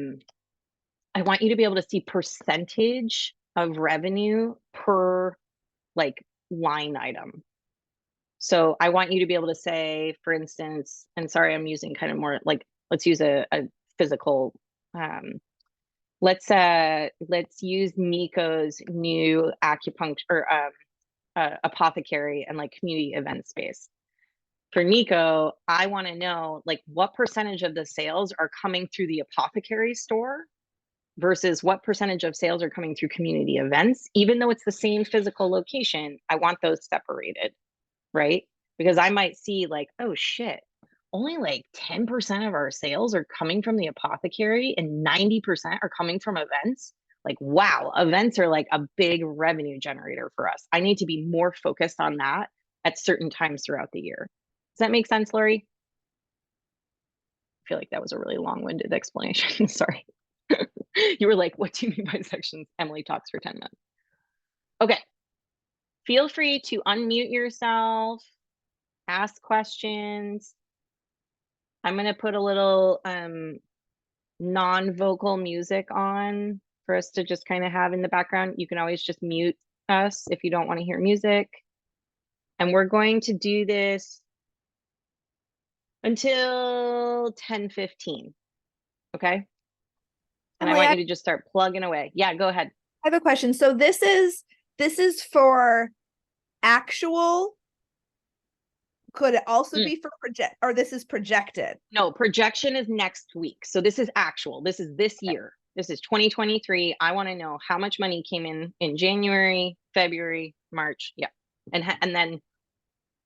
want you to be able to see percentage of revenue per like line item. So I want you to be able to say, for instance, and sorry, I'm using kind of more like, let's use a physical, let's use Nico's new acupuncture or apothecary and like community event space. For Nico, I want to know like what percentage of the sales are coming through the apothecary store versus what percentage of sales are coming through community events. Even though it's the same physical location, I want those separated, right? Because I might see like, oh shit, only like 10% of our sales are coming from the apothecary and 90% are coming from events. Like, wow, events are like a big revenue generator for us. I need to be more focused on that at certain times throughout the year. Does that make sense, Lori? I feel like that was a really long-winded explanation. Sorry. You were like, what do you mean by sections? Emily talks for 10 minutes. Okay. Feel free to unmute yourself, ask questions. I'm going to put a little non-vocal music on for us to just kind of have in the background. You can always just mute us if you don't want to hear music. And we're going to do this until 10:15. Okay. And I Emily, want you to just start plugging away. Yeah, go ahead. I have a question. So this is for actual. Could it also be for project, or this is projected? No, projection is next week. So this is actual. This is this year. This is 2023. I want to know how much money came in January, February, March. Yeah. And then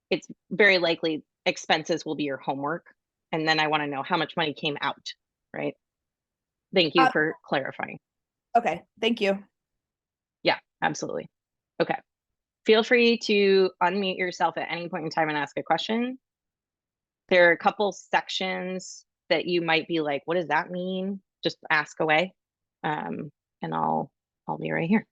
it's very likely expenses will be your homework. And then I want to know how much money came out, right? Thank you for clarifying. Okay, thank you. Yeah, absolutely. Okay. Feel free to unmute yourself at any point in time and ask a question. There are a couple sections that you might be like, what does that mean? Just ask away. And I'll be right here.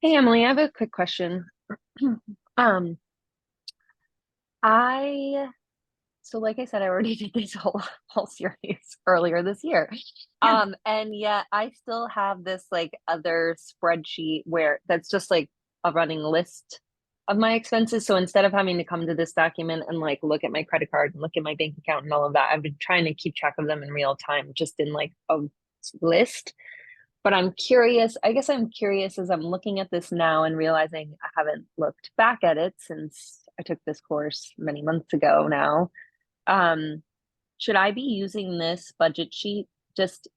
Hey, Emily, I have a quick question. Um, I So like I said, I already did this whole series earlier this year. Yeah. And yet I still have this like other spreadsheet where that's just like a running list of my expenses. So instead of having to come to this document and like look at my credit card and look at my bank account and all of that, I've been trying to keep track of them in real time, just in like a list. But I'm curious, I guess I'm curious as I'm looking at this now and realizing I haven't looked back at it since I took this course many months ago now. um should I be using this budget sheet just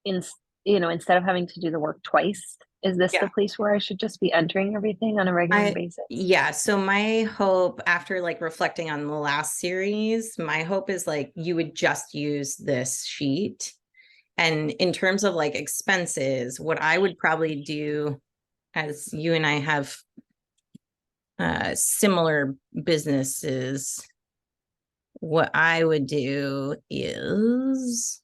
in, instead of having to do the work twice? Is this the Yeah. place where I should just be entering everything on a regular basis? Yeah. So my hope after like reflecting on the last series, my hope is like you would just use this sheet. And in terms of like expenses, what I would probably do, as you and I have similar businesses, what I would do is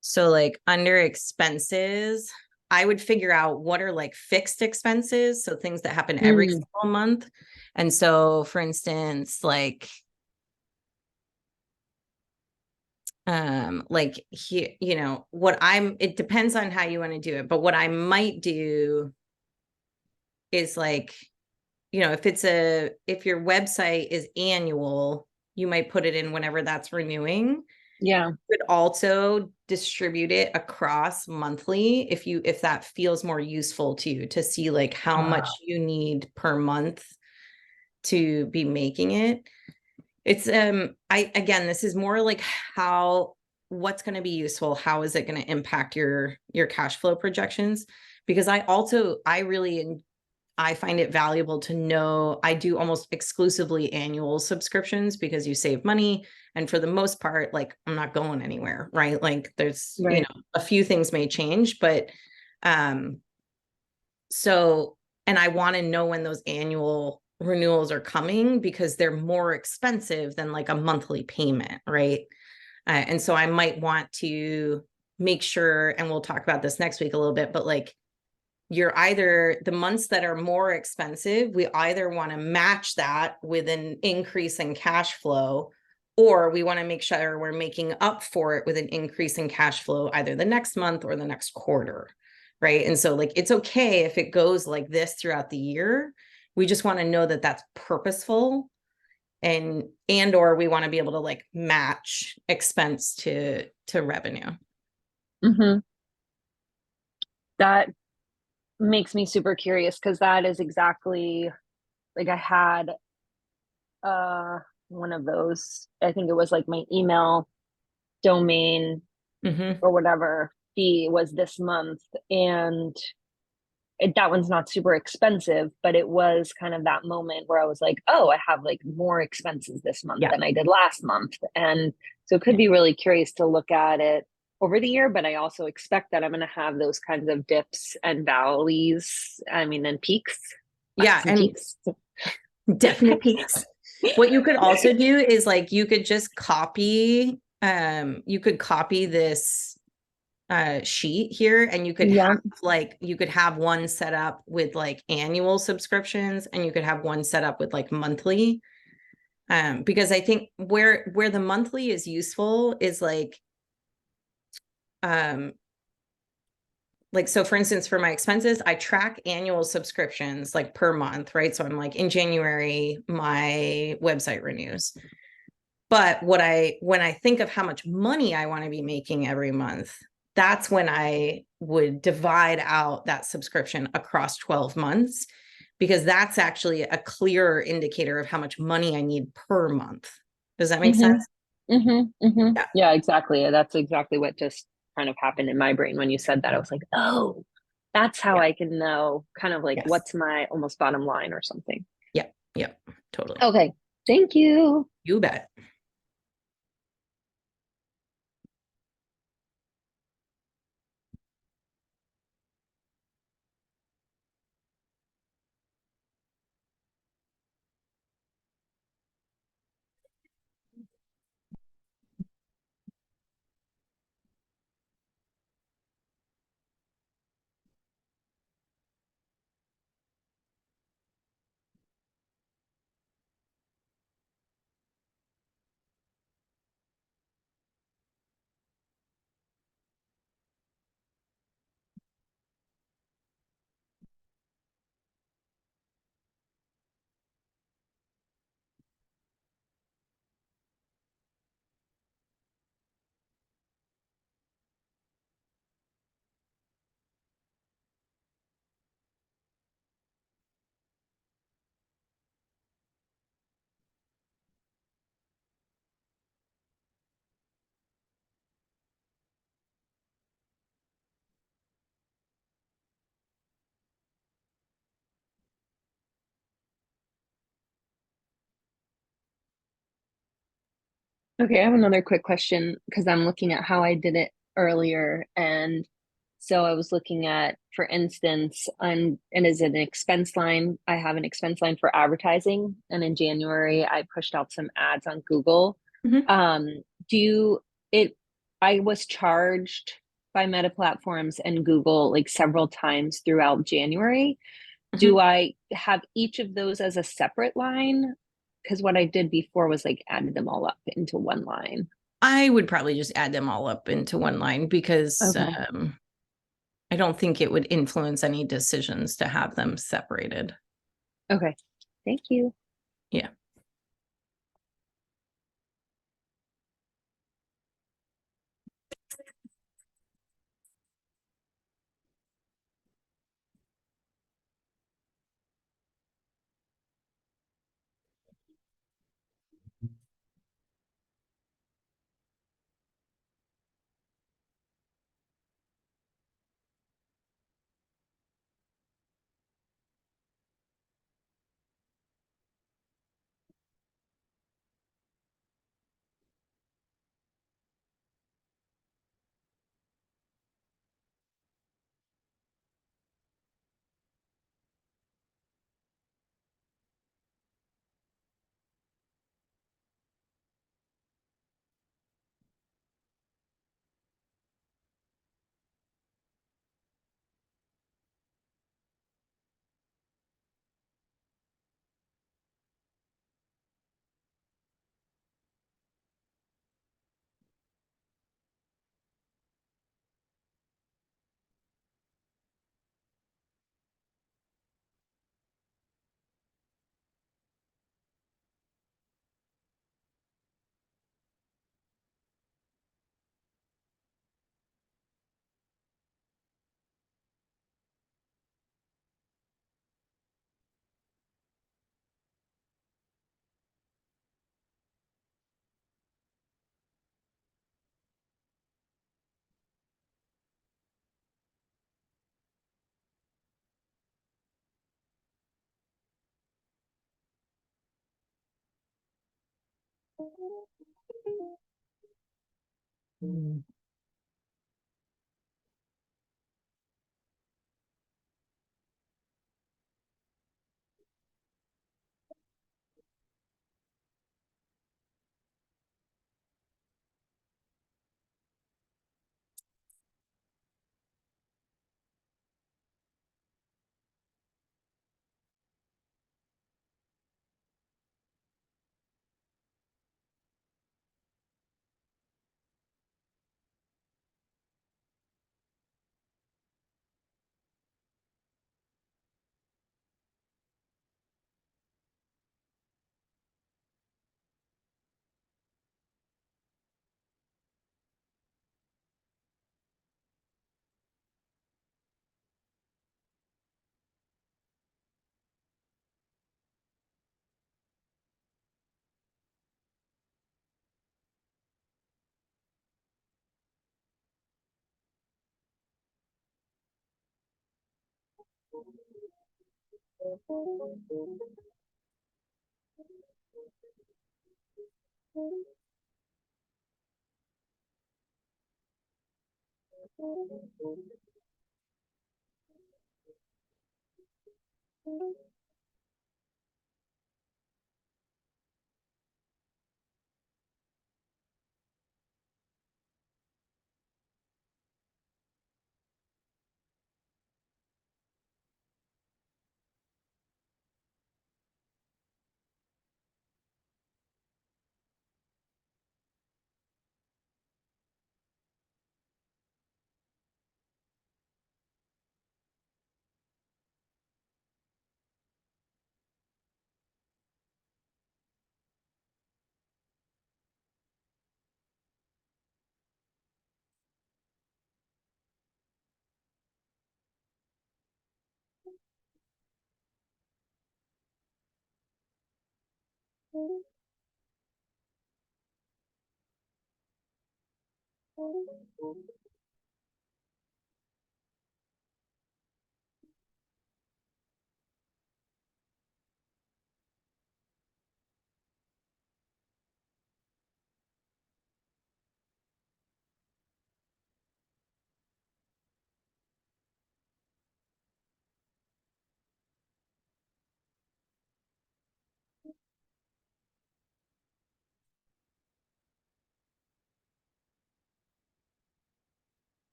so like under expenses, I would figure out what are like fixed expenses, so things that happen every Mm, single month. And so for instance, like here, it depends on how you want to do it, but what I might do is like, if your website is annual, you might put it in whenever that's renewing. yeah. Could also distribute it across monthly if that feels more useful to you, to see like how much you need per month to be making it. It's again, this is more like what's going to be useful, how is it going to impact your cash flow projections, because I find it valuable to know I do almost exclusively annual subscriptions because you save money. And for the most part, like I'm not going anywhere, right? Like there's, Right. a few things may change, but so, and I want to know when those annual renewals are coming because they're more expensive than like a monthly payment, right? And so I might want to make sure, and we'll talk about this next week a little bit, but like you're either the months that are more expensive, we either want to match that with an increase in cash flow, or we want to make sure we're making up for it with an increase in cash flow either the next month or the next quarter, right? And so like it's okay if it goes like this throughout the year. We just want to know that that's purposeful, and or we want to be able to like match expense to revenue. Mm-hmm. That makes me super curious because that is exactly like I had one of those. I think it was like my email domain Mm-hmm. or whatever fee was this month, and that one's not super expensive, but it was kind of that moment where I was like, oh, I have like more expenses this month Yeah. than I did last month. And so it could be really curious to look at it over the year, but I also expect that I'm going to have those kinds of dips and valleys. I mean, and peaks. Yeah. And And peaks. definite peaks. What you could also do is like you could just copy this sheet here, and you could Yeah. have one set up with like annual subscriptions, and you could have one set up with like monthly. Because I think where the monthly is useful is so for instance, for my expenses, I track annual subscriptions like per month, right? So I'm like in January, my website renews. But when I think of how much money I want to be making every month, that's when I would divide out that subscription across 12 months, because that's actually a clearer indicator of how much money I need per month. Does that make sense? Mm-hmm. Mm-hmm. Yeah. Yeah, exactly. That's exactly what just kind of happened in my brain when you said that. I was like, oh, that's how Yeah. I can know kind of like Yes. what's my almost bottom line or something. Yeah. Yeah. Totally. Okay. Thank you. You bet. Okay, I have another quick question because I'm looking at how I did it earlier. And so I was looking at, for instance, and as an expense line, I have an expense line for advertising. And in January, I pushed out some ads on Google. Mhm. Do you, it, I was charged by Meta Platforms and Google like several times throughout January. Do I have each of those as a separate line? Because what I did before was like added them all up into one line. I would probably just add them all up into one line because Okay. I don't think it would influence any decisions to have them separated. Okay. Thank you. Yeah.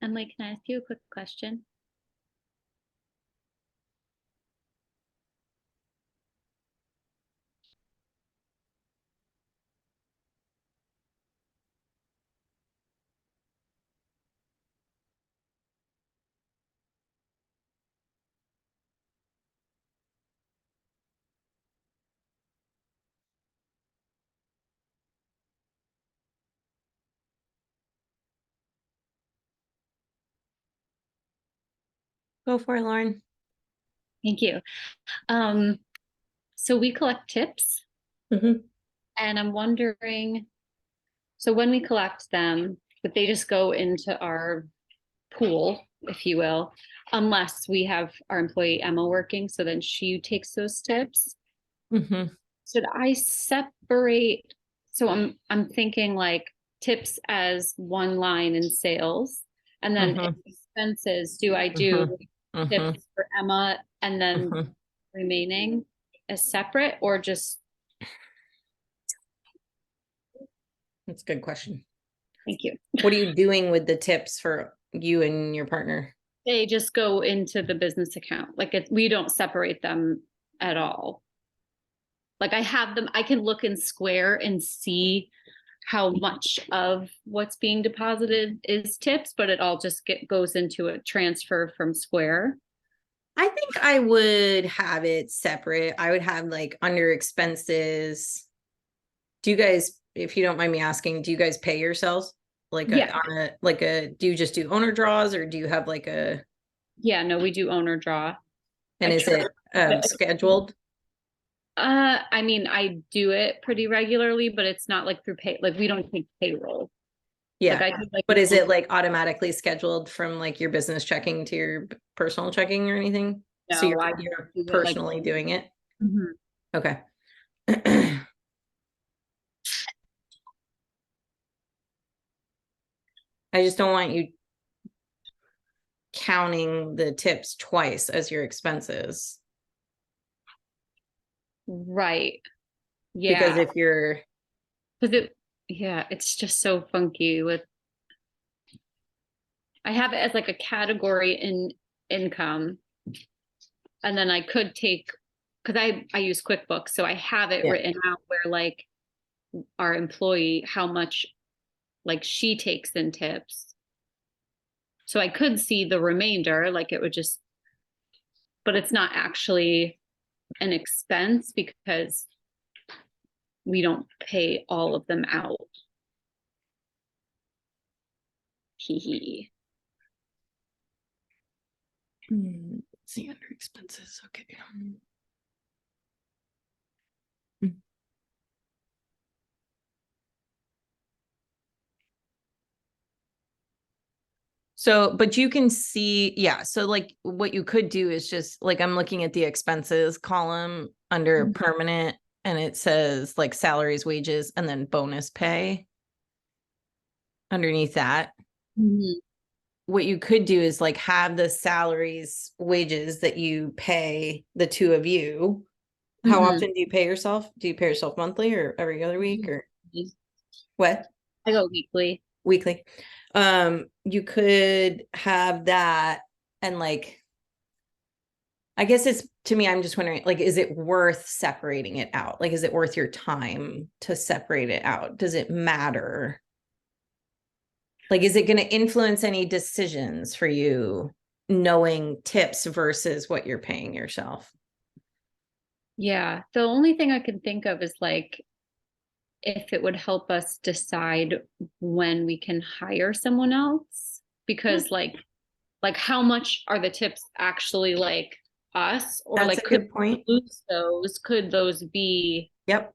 Emily, can I ask you a quick question? Go for it, Lauren. Thank you. So we collect tips, Mhm. and I'm wondering, so when we collect them, but they just go into our pool, if you will, unless we have our employee Emma working, so then she takes those tips. Mhm. Should I separate? So I'm thinking like tips as one line in sales, and then Mhm. expenses. Do I do Mhm. tips for Emma and then Mhm. remaining as separate, or just That's a good question. thank you? What are you doing with the tips for you and your partner? They just go into the business account. Like we don't separate them at all. Like I have them, I can look in Square and see how much of what's being deposited is tips, but it all just goes into a transfer from Square. I think I would have it separate. I would have like under expenses. Do you guys if you don't mind me asking, do you guys pay yourselves? Like Yeah. do you just do owner draws, or do you have like a, Yeah, no, we do owner draw. and I is try- it scheduled? I mean, I do it pretty regularly, but it's not like through pay, like we don't take payroll. Yeah. Like I do like But is it like automatically scheduled from like your business checking to your personal checking or anything? So No, you're I you're do it, like- personally doing it? Mhm. Okay. I just don't want you counting the tips twice as your expenses. Right. Because Yeah. if you're, Yeah, it's just so funky with, I have it as like a category in income. And then I could take, because I use QuickBooks, so I have it Yeah. written out where like our employee, how much like she takes in tips. So I could see the remainder, like it would just, but it's not actually an expense because we don't pay all of them out. Hee hee. let's see, under expenses, okay. So, but you can see, yeah. So like what you could do is just like, I'm looking at the expenses column under permanent, and it says like salaries, wages, and then bonus pay underneath that. Mhm. What you could do is like have the salaries, wages that you pay the two of you. How Mhm. often do you pay yourself? Do you pay yourself monthly or every other week, or what? I go weekly. Weekly. You could have that, and like, I guess it's, to me, I'm just wondering, like, is it worth separating it out? Like, is it worth your time to separate it out? Does it matter? Like, is it going to influence any decisions for you knowing tips versus what you're paying yourself? Yeah. The only thing I can think of is like if it would help us decide when we can hire someone else, because like how much are the tips actually like us, or That's like a good point. could those be? Yep.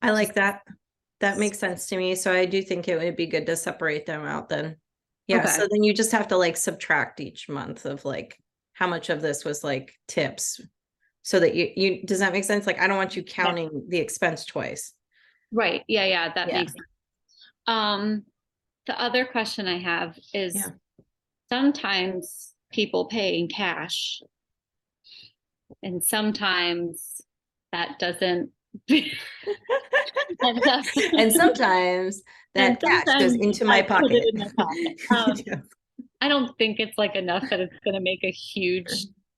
I like that. That makes sense to me. So I do think it would be good to separate them out then. Yeah. Okay. So then you just have to like subtract each month of like how much of this was like tips, so that you does that make sense? Like, I don't want you counting the expense twice. Right. Yeah, that Yeah. makes sense. The other question I have is Yeah. sometimes people pay in cash and sometimes that doesn't And sometimes that cash goes into my I put pocket. it in my pocket. Yeah. I don't think it's like enough that it's going to make a huge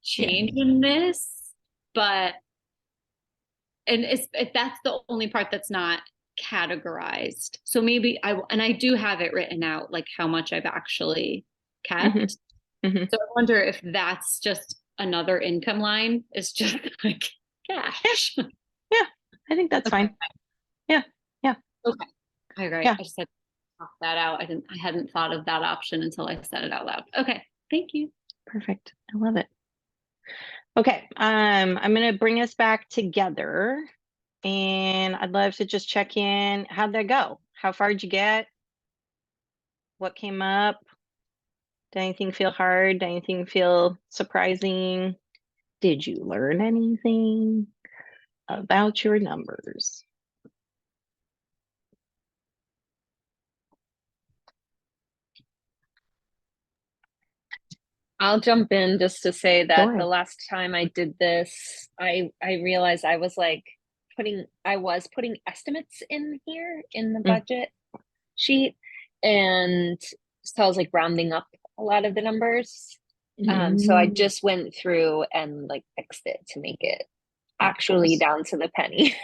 change in this, but and that's the only part that's not categorized. So maybe I do have it written out like how much I've actually kept. Mm-hmm. So I wonder if that's just another income line. It's just like cash. Yeah, I think that's fine. Yeah. Okay. All right. Yeah. I just had to talk that out. I hadn't thought of that option until I said it out loud. Okay. Thank you. Perfect. I love it. Okay. I'm going to bring us back together, and I'd love to just check in. How'd that go? How far did you get? What came up? Did anything feel hard? Did anything feel surprising? Did you learn anything about your numbers? I'll jump in just to say that Sure. the last time I did this, I realized I was like putting estimates in here in the budget sheet, and so I was like rounding up a lot of the numbers. So I just went through and like fixed it to make it actually down to the penny.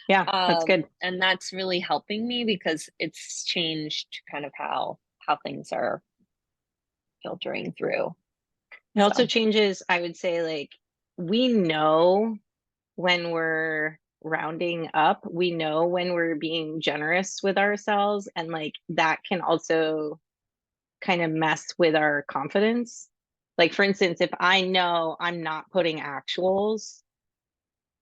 Yeah, that's good. And that's really helping me because it's changed kind of how things are filtering through. It also changes, I would say, like, we know when we're rounding up, we know when we're being generous with ourselves, and like that can also kind of mess with our confidence. Like for instance, if I know I'm not putting actuals,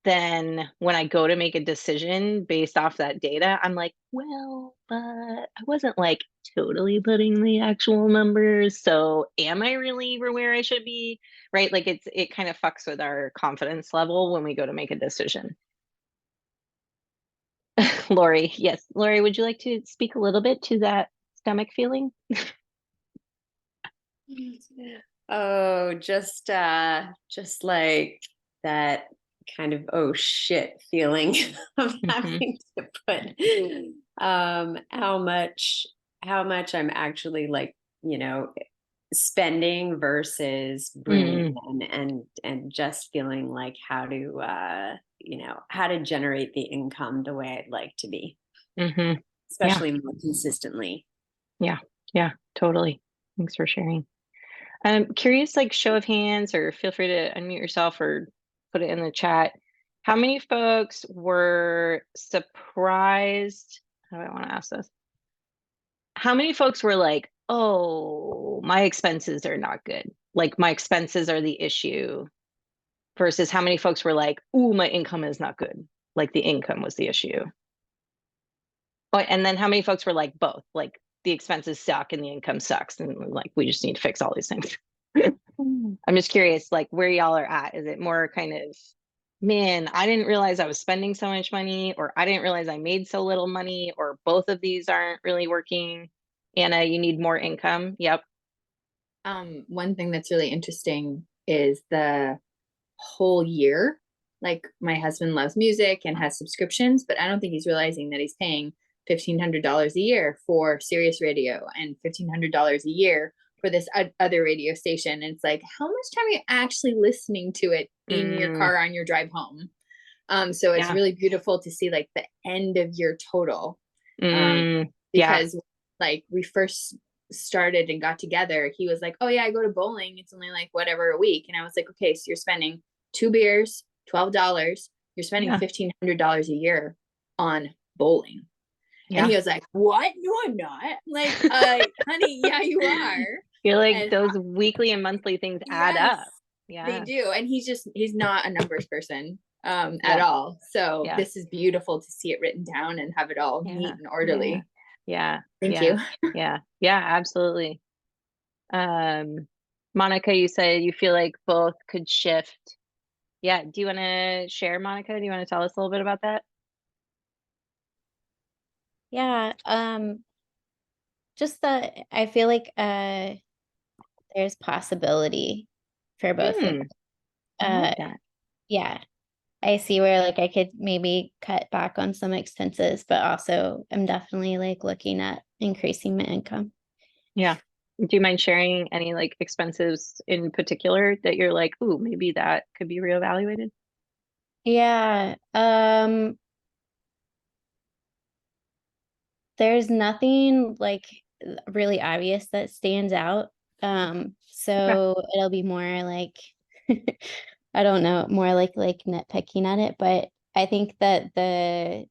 then when I go to make a decision based off that data, I'm like, well, but I wasn't like totally putting the actual numbers. So am I really where I should be? Right? Like it kind of fucks with our confidence level when we go to make a decision. Lori, yes. Lori, would you like to speak a little bit to that stomach feeling? Oh, just like that kind of oh shit feeling of having to put how much I'm actually like, you know, spending versus bringing in, and just feeling like how to you know, how to generate the income the way I'd like to be, especially more consistently. Yeah, totally. Thanks for sharing. I'm curious, like show of hands, or feel free to unmute yourself or put it in the chat. How many folks were surprised? How do I want to ask this? How many folks were like, oh, my expenses are not good. Like my expenses are the issue, versus how many folks were like, ooh, my income is not good. Like the income was the issue. Oh, and then how many folks were like both, like the expenses suck and the income sucks, and like we just need to fix all these things. I'm just curious, like where y'all are at. Is it more kind of, man, I didn't realize I was spending so much money, or I didn't realize I made so little money, or both of these aren't really working? Anna, you need more income. Yep. One thing that's really interesting is the whole year. Like my husband loves music and has subscriptions, but I don't think he's realizing that he's paying $1,500 a year for Sirius Radio and $1,500 a year for this other radio station. And it's like, how much time are you actually listening to it in your car on your drive home? So it's really beautiful to see like the end of year total. Because like we first started and got together, he was like, oh yeah, I go to bowling, it's only like whatever a week. And I was like, okay, so you're spending 2 beers, $12, you're spending $1,500 a year on bowling. And he was like, what? No, I'm not. Like, honey, yeah, you are. You're like, those weekly and monthly things add up. Yeah, they do. And he's not a numbers person at all. So this is beautiful to see it written down and have it all neat and orderly. Thank you. Yeah, absolutely. Monica, you said you feel like both could shift. Yeah, do you want to share, Monica? Do you want to tell us a little bit about that? Yeah, just that I feel like there's possibility for both of them. Yeah, I see where like I could maybe cut back on some expenses, but also I'm definitely like looking at increasing my income. Yeah. Do you mind sharing any like expenses in particular that you're like, ooh, maybe that could be reevaluated? Yeah. There's nothing like really obvious that stands out. So it'll be more like I don't know, more like nitpicking at it, but I think that the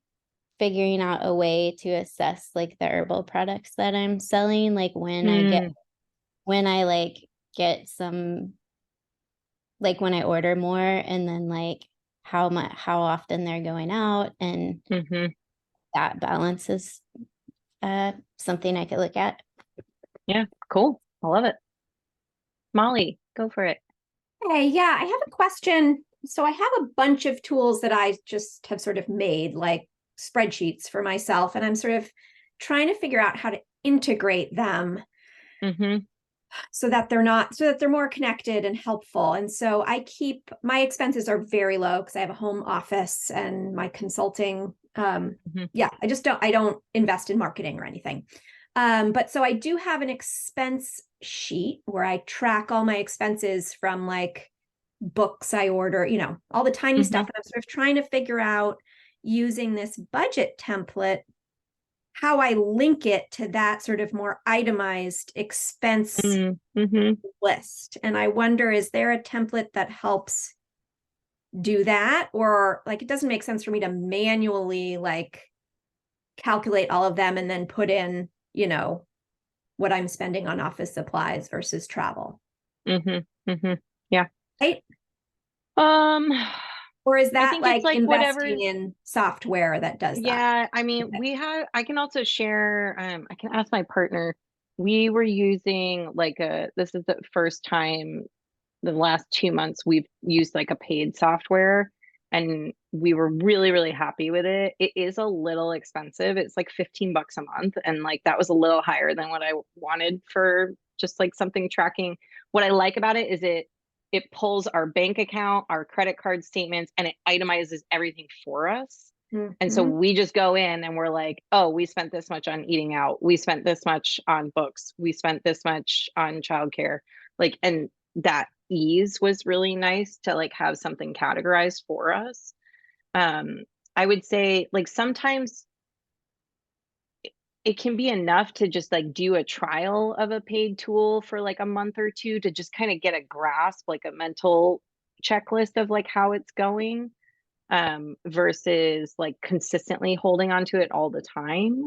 figuring out a way to assess like the herbal products that I'm selling, like when I like get some, like when I order more, and then like how often they're going out, and that balance is something I could look at. Yeah, cool. I love it. Molly, go for it. Hey, yeah, I have a question. So I have a bunch of tools that I just have sort of made, like spreadsheets for myself, and I'm sort of trying to figure out how to integrate them so that they're more connected and helpful. And so I keep, my expenses are very low because I have a home office and my consulting. I don't invest in marketing or anything. But so I do have an expense sheet where I track all my expenses from like books I order, you know, all the tiny stuff. And I'm sort of trying to figure out, using this budget template, how I link it to that sort of more itemized expense list. And I wonder, is there a template that helps do that, or like it doesn't make sense for me to manually like calculate all of them and then put in, you know, what I'm spending on office supplies versus travel. Yeah. Right? Or is that think like it's like investing whatever's in software that does that? Yeah, I mean, I can also share, I can ask my partner. We were using like this is the first time the last 2 months we've used like a paid software, and we were really, really happy with it. It is a little expensive. It's like $15 a month. And like that was a little higher than what I wanted for just like something tracking. What I like about it is it pulls our bank account, our credit card statements, and it itemizes everything for us. And so we just go in and we're like, oh, we spent this much on eating out. We spent this much on books. We spent this much on childcare. Like, and that ease was really nice to like have something categorized for us. I would say like sometimes it can be enough to just like do a trial of a paid tool for like a month or two to just kind of get a grasp, like a mental checklist of like how it's going, versus like consistently holding on to it all the time.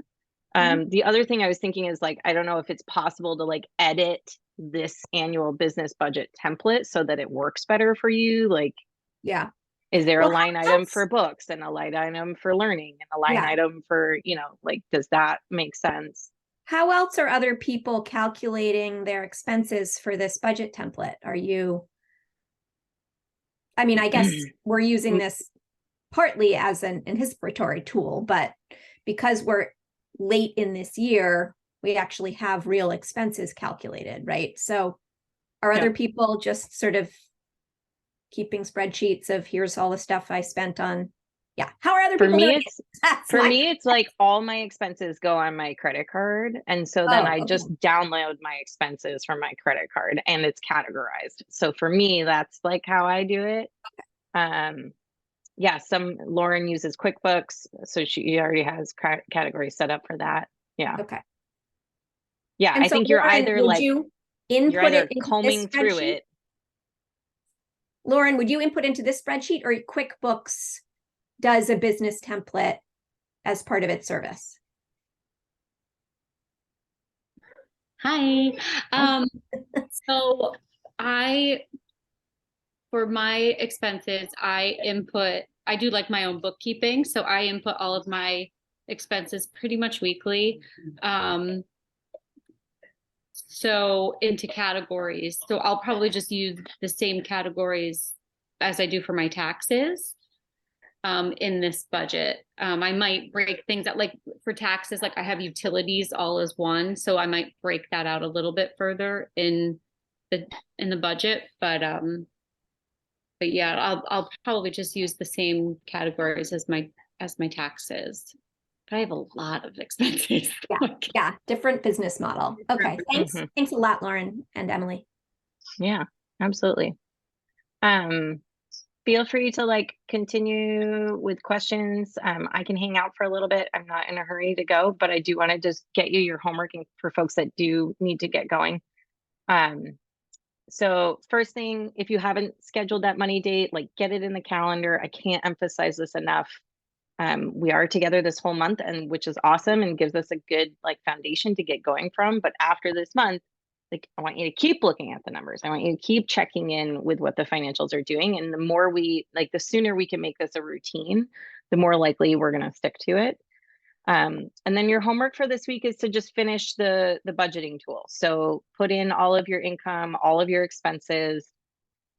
The other thing I was thinking is like, I don't know if it's possible to like edit this annual business budget template so that it works better for you. Like, yeah. Is there a line item for books and a line item for learning and a line item for, you know, like, does that make sense? How else are other people calculating their expenses for this budget template? Are you, I mean, I guess we're using this partly as an anticipatory tool, but because we're late in this year, we actually have real expenses calculated, right? So are other people just sort of keeping spreadsheets of here's all the stuff I spent on? Yeah. How are other people doing it? For me, it's like all my expenses go on my credit card. And so then I just download my expenses from my credit card and it's categorized. So for me, that's like how I do it. Yeah, Lauren uses QuickBooks, so she already has categories set up for that. Yeah. Okay. Yeah, I think you're Lauren, either like you're either combing through it. Lauren, would you input into this spreadsheet, or QuickBooks does a business template as part of its service? Hi. So for my expenses, I do like my own bookkeeping. So I input all of my expenses pretty much weekly. So into categories. So I'll probably just use the same categories as I do for my taxes in this budget. I might break things out, like for taxes, like I have utilities all as one. So I might break that out a little bit further in the budget. But yeah, I'll probably just use the same categories as my taxes. But I have a lot of expenses. Yeah, different business model. Okay, thanks. Thanks a lot, Lauren and Emily. Yeah, absolutely. Feel free to like continue with questions. I can hang out for a little bit. I'm not in a hurry to go, but I do want to just get you your homework for folks that do need to get going. So first thing, if you haven't scheduled that money date, like get it in the calendar. I can't emphasize this enough. We are together this whole month, and which is awesome and gives us a good like foundation to get going from. But after this month, like I want you to keep looking at the numbers. I want you to keep checking in with what the financials are doing. And the more the sooner we can make this a routine, the more likely we're going to stick to it. And then your homework for this week is to just finish the budgeting tool. So put in all of your income, all of your expenses.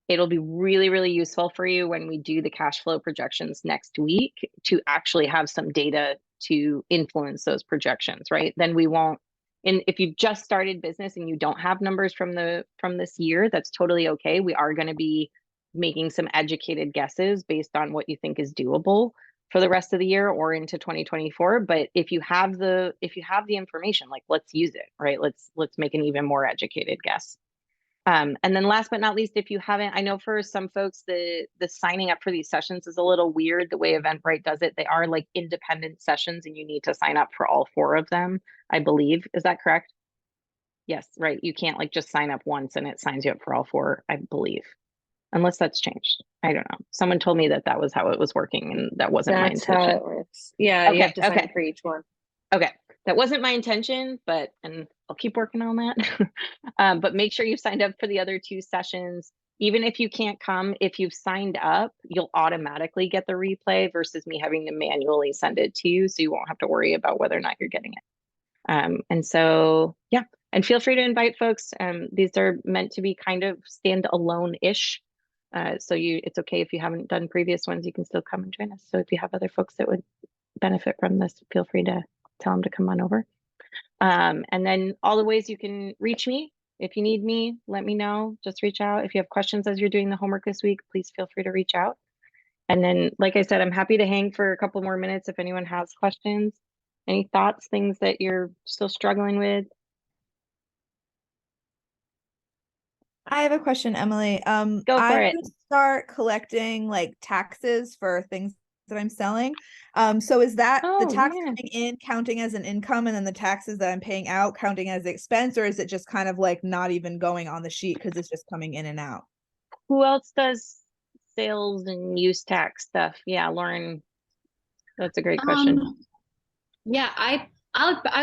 It'll be really, really useful for you when we do the cash flow projections next week to actually have some data to influence those projections, right? Then we won't, and if you've just started business and you don't have numbers from this year, that's totally okay. We are going to be making some educated guesses based on what you think is doable for the rest of the year or into 2024. But if you have the information, like let's use it, right? Let's make an even more educated guess. And then last but not least, if you haven't, I know for some folks, the signing up for these sessions is a little weird the way Eventbrite does it. They are like independent sessions and you need to sign up for all 4 of them, I believe. Is that correct? Yes, right. You can't like just sign up once and it signs you up for all 4, I believe. unless that's changed. I don't know. Someone told me that that was how it was working, and that wasn't my That's how intention. it works. Yeah, you Okay, have to sign okay. for each one. Okay, that wasn't my intention, and I'll keep working on that. But make sure you've signed up for the other 2 sessions. Even if you can't come, if you've signed up, you'll automatically get the replay versus me having to manually send it to you. So you won't have to worry about whether or not you're getting it. And so, yeah, and feel free to invite folks. These are meant to be kind of standalone-ish. So it's okay if you haven't done previous ones, you can still come and join us. So if you have other folks that would benefit from this, feel free to tell them to come on over. And then all the ways you can reach me. If you need me, let me know. Just reach out. If you have questions as you're doing the homework this week, please feel free to reach out. And then, like I said, I'm happy to hang for a couple more minutes if anyone has questions. Any thoughts, things that you're still struggling with? I have a question, Emily. Go for I it. would start collecting like taxes for things that I'm selling. So is that the Oh, tax yeah. coming in counting as an income, and then the taxes that I'm paying out counting as the expense, or is it just kind of like not even going on the sheet because it's just coming in and out? Who else does sales and use tax stuff? Yeah, Lauren, that's a great question. Yeah, I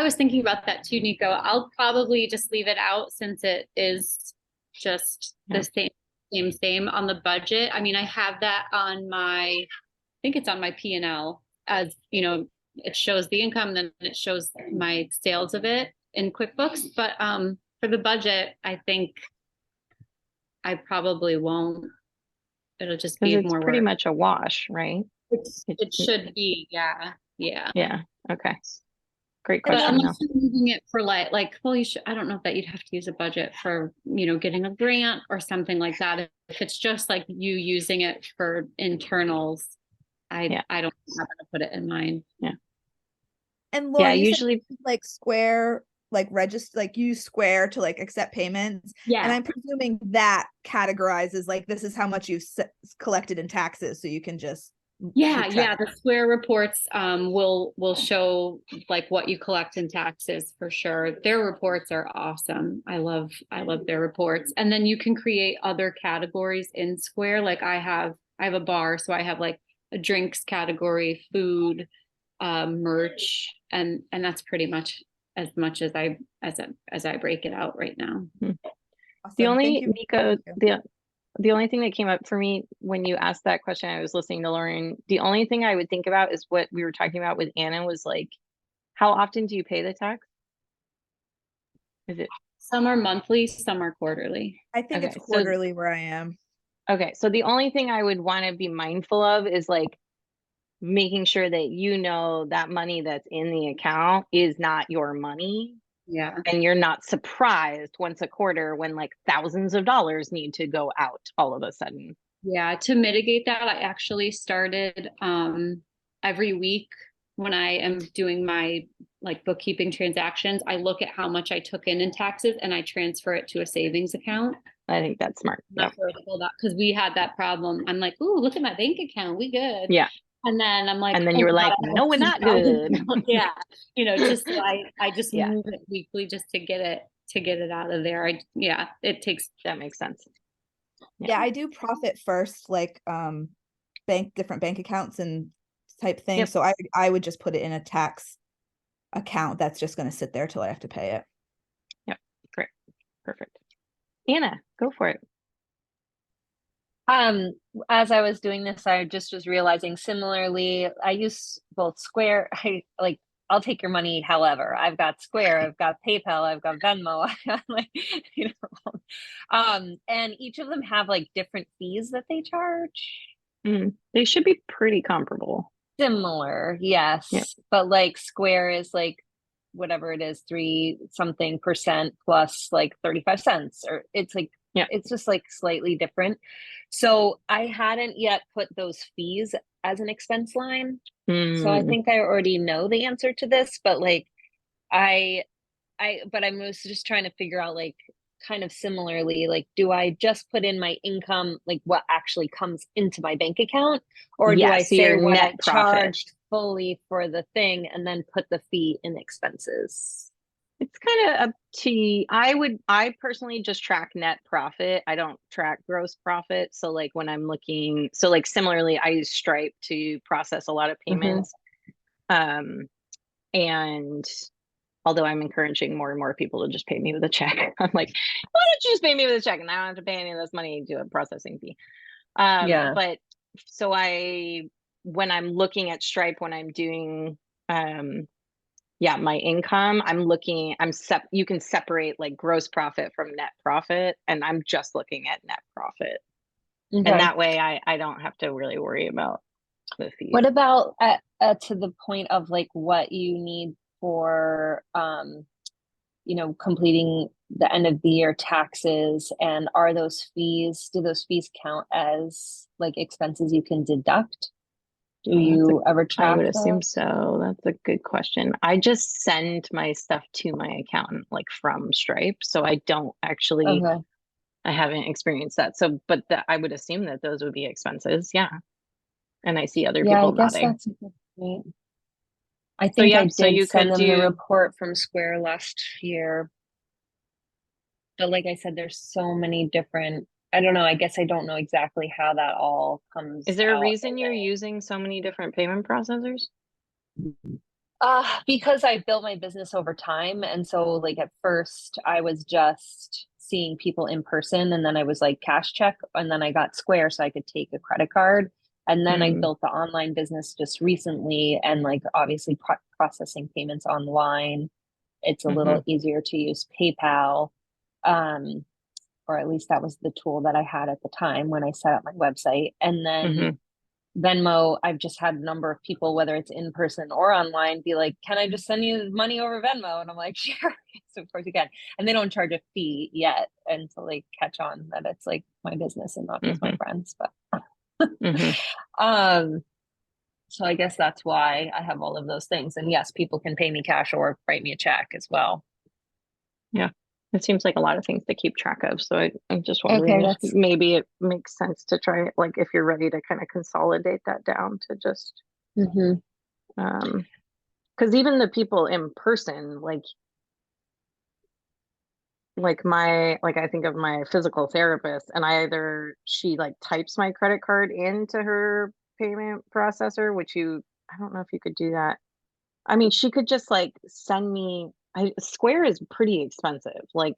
was thinking about that too, Nico. I'll probably just leave it out since it is just Yeah. the same on the budget. I mean, I have that on I think it's on my P&L, as you know, it shows the income, then it shows my sales of it in QuickBooks. But for the budget, I think I probably won't. It'll just Because be it's more pretty work. much a wash, right? It should be, yeah. Yeah. Okay. Great But question. unless you're using it for well, you should, I don't know that you'd have to use a budget for, getting a grant or something like that. If it's just like you using it for internals, I don't know how to put it in mine. Yeah. And Lauren, yeah, you usually said like Square, like register, like use Square to like accept payments. Yeah. And I'm presuming that categorizes like this is how much you've collected in taxes, so you can just Yeah, keep yeah. track. The Square reports will show like what you collect in taxes for sure. Their reports are awesome. I love their reports. And then you can create other categories in Square. Like I have a bar, so I have like a drinks category, food, merch, and that's pretty much as I break it out right now. Awesome. the Thank only you. Nico, the only thing that came up for me when you asked that question, I was listening to Lauren. The only thing I would think about is what we were talking about with Anna was like, how often do you pay the tax? Is it? Some are monthly, some are quarterly. I think Okay, it's quarterly where I am. Okay, so the only thing I would want to be mindful of is like making sure that that money that's in the account is not your money. Yeah. And you're not surprised once a quarter when like thousands of dollars need to go out all of a sudden. Yeah, to mitigate that, I actually started every week when I am doing my like bookkeeping transactions, I look at how much I took in taxes and I transfer it to a savings account. I think that's smart. That's where I pulled out because we had that problem. I'm like, ooh, look at my bank account. We good. Yeah. And then I'm like, and then you were like, no, we're not good. Yeah. Just I just Yeah. move it weekly just to get it out of there. It takes. That makes sense. Yeah, I do profit first, like different bank accounts and type thing. Yep. So I would just put it in a tax account that's just going to sit there till I have to pay it. Yep. Great. Perfect. Anna, go for it. As I was doing this, I just was realizing similarly, I use both Square. I'll take your money. However, I've got Square, I've got PayPal, I've got Venmo, and each of them have like different fees that they charge. They should be pretty comparable. Similar, yes. Yep. But like Square is like whatever it is, 3 something percent plus like 35 cents, or it's like, it's just like slightly different. So I hadn't yet put those fees as an expense line. So I think I already know the answer to this, but like I was just trying to figure out like kind of similarly, like, do I just put in my income, like what actually comes into my bank account, or do I say what I charged fully for the thing and then put the fee in expenses? It's kind of up to you. I personally just track net profit. I don't track gross profit. So like when I'm looking, so like similarly, I use Stripe to process a lot of payments. And although I'm encouraging more and more people to just pay me with a check, I'm like, why don't you just pay me with a check and I don't have to pay any of this money to a processing fee. But so when I'm looking at Stripe, when I'm doing, my income, you can separate like gross profit from net profit, and I'm just looking at net profit. Okay. And that way I don't have to really worry about the fees. What about to the point of like what you need for completing the end of the year taxes, and do those fees count as like expenses you can deduct? Do you ever track I would that? assume so. That's a good question. I just send my stuff to my accountant like from Stripe, so I don't actually I haven't experienced that. So but I would assume that those would be expenses. Yeah. And I see other people I guess nodding. that's a good point. I think I did send them the report from Square last year. But like I said, there's so many different, I don't know, I guess I don't know exactly how that all comes. Is there a reason you're using so many different payment processors? Because I built my business over time. And so like at first I was just seeing people in person, and then I was like cash check, and then I got Square so I could take a credit card. And then I built the online business just recently, and like obviously processing payments online, it's a little easier to use PayPal. Or at least that was the tool that I had at the time when I set up my website. And then Venmo, I've just had a number of people, whether it's in person or online, be like, can I just send you money over Venmo? And I'm like, sure. So of course you can. And they don't charge a fee yet until they catch on that it's like my business and not just my friends. But so I guess that's why I have all of those things. And yes, people can pay me cash or write me a check as well. Yeah. It seems like a lot of things to keep track of. So I'm just wondering if maybe it makes sense to try, like if you're ready to kind of consolidate that down to just, because even the people in person, like I think of my physical therapist, and she like types my credit card into her payment processor, which I don't know if you could do that. I mean, she could just like send me, Square is pretty expensive. Like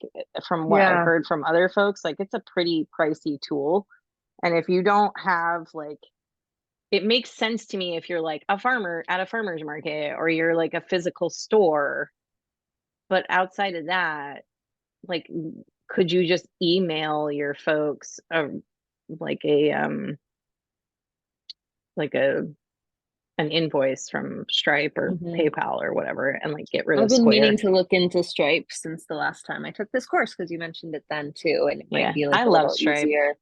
from what I've heard from other folks, like it's a pretty pricey tool. And if you don't have like, it makes sense to me if you're like a farmer at a farmer's market, or you're like a physical store. But outside of that, like, could you just email your folks like an invoice from Stripe or PayPal or whatever, and like get rid of Square? I've been meaning to look into Stripe since the last time I took this course, because you mentioned it then too, and it might be like I love Stripe. Easier.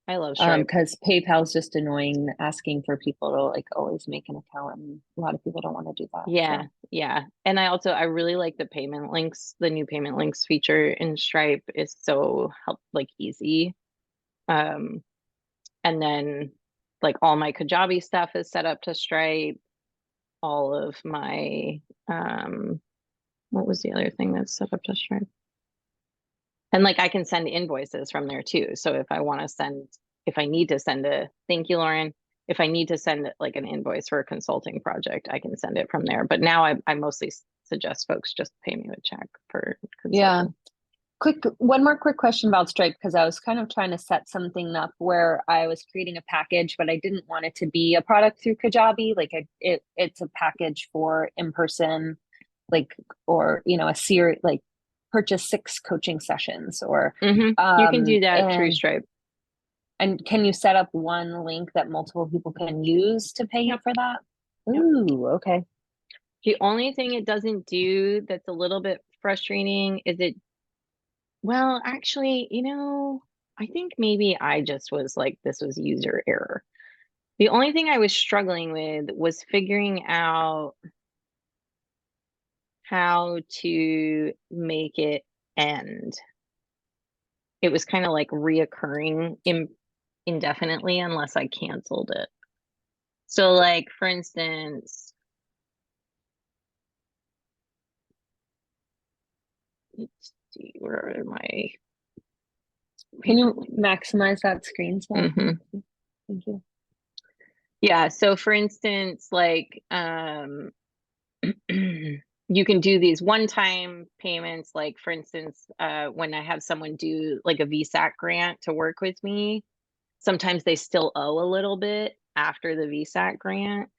I love Stripe because PayPal's just annoying, asking for people to like always make an account, and a lot of people don't want to do that. Yeah. And I really like the payment links. The new payment links feature in Stripe is so easy. And then like all my Kajabi stuff is set up to Stripe. All of my what was the other thing that's set up to Stripe? And like I can send invoices from there too. So if I need to send thank you, Lauren. If I need to send like an invoice for a consulting project, I can send it from there. But now I mostly suggest folks just pay me a check for consulting. One more quick question about Stripe, because I was kind of trying to set something up where I was creating a package, but I didn't want it to be a product through Kajabi. Like it's a package for in-person, like, or, a series, like purchase 6 coaching sessions, or you can do that through Stripe. And can you set up one link that multiple people can use to pay you for that? Ooh, okay. The only thing it doesn't do that's a little bit frustrating is well, actually, I think maybe I just was like, this was user error. The only thing I was struggling with was figuring out how to make it end. It was kind of like reoccurring indefinitely unless I canceled it. So like, for instance, let's see, where are my? Can you maximize that screen size? Mhm. Thank you. Yeah. So for instance, like, you can do these one-time payments. Like for instance, when I have someone do like a VSAC grant to work with me, sometimes they still owe a little bit after the VSAC grant.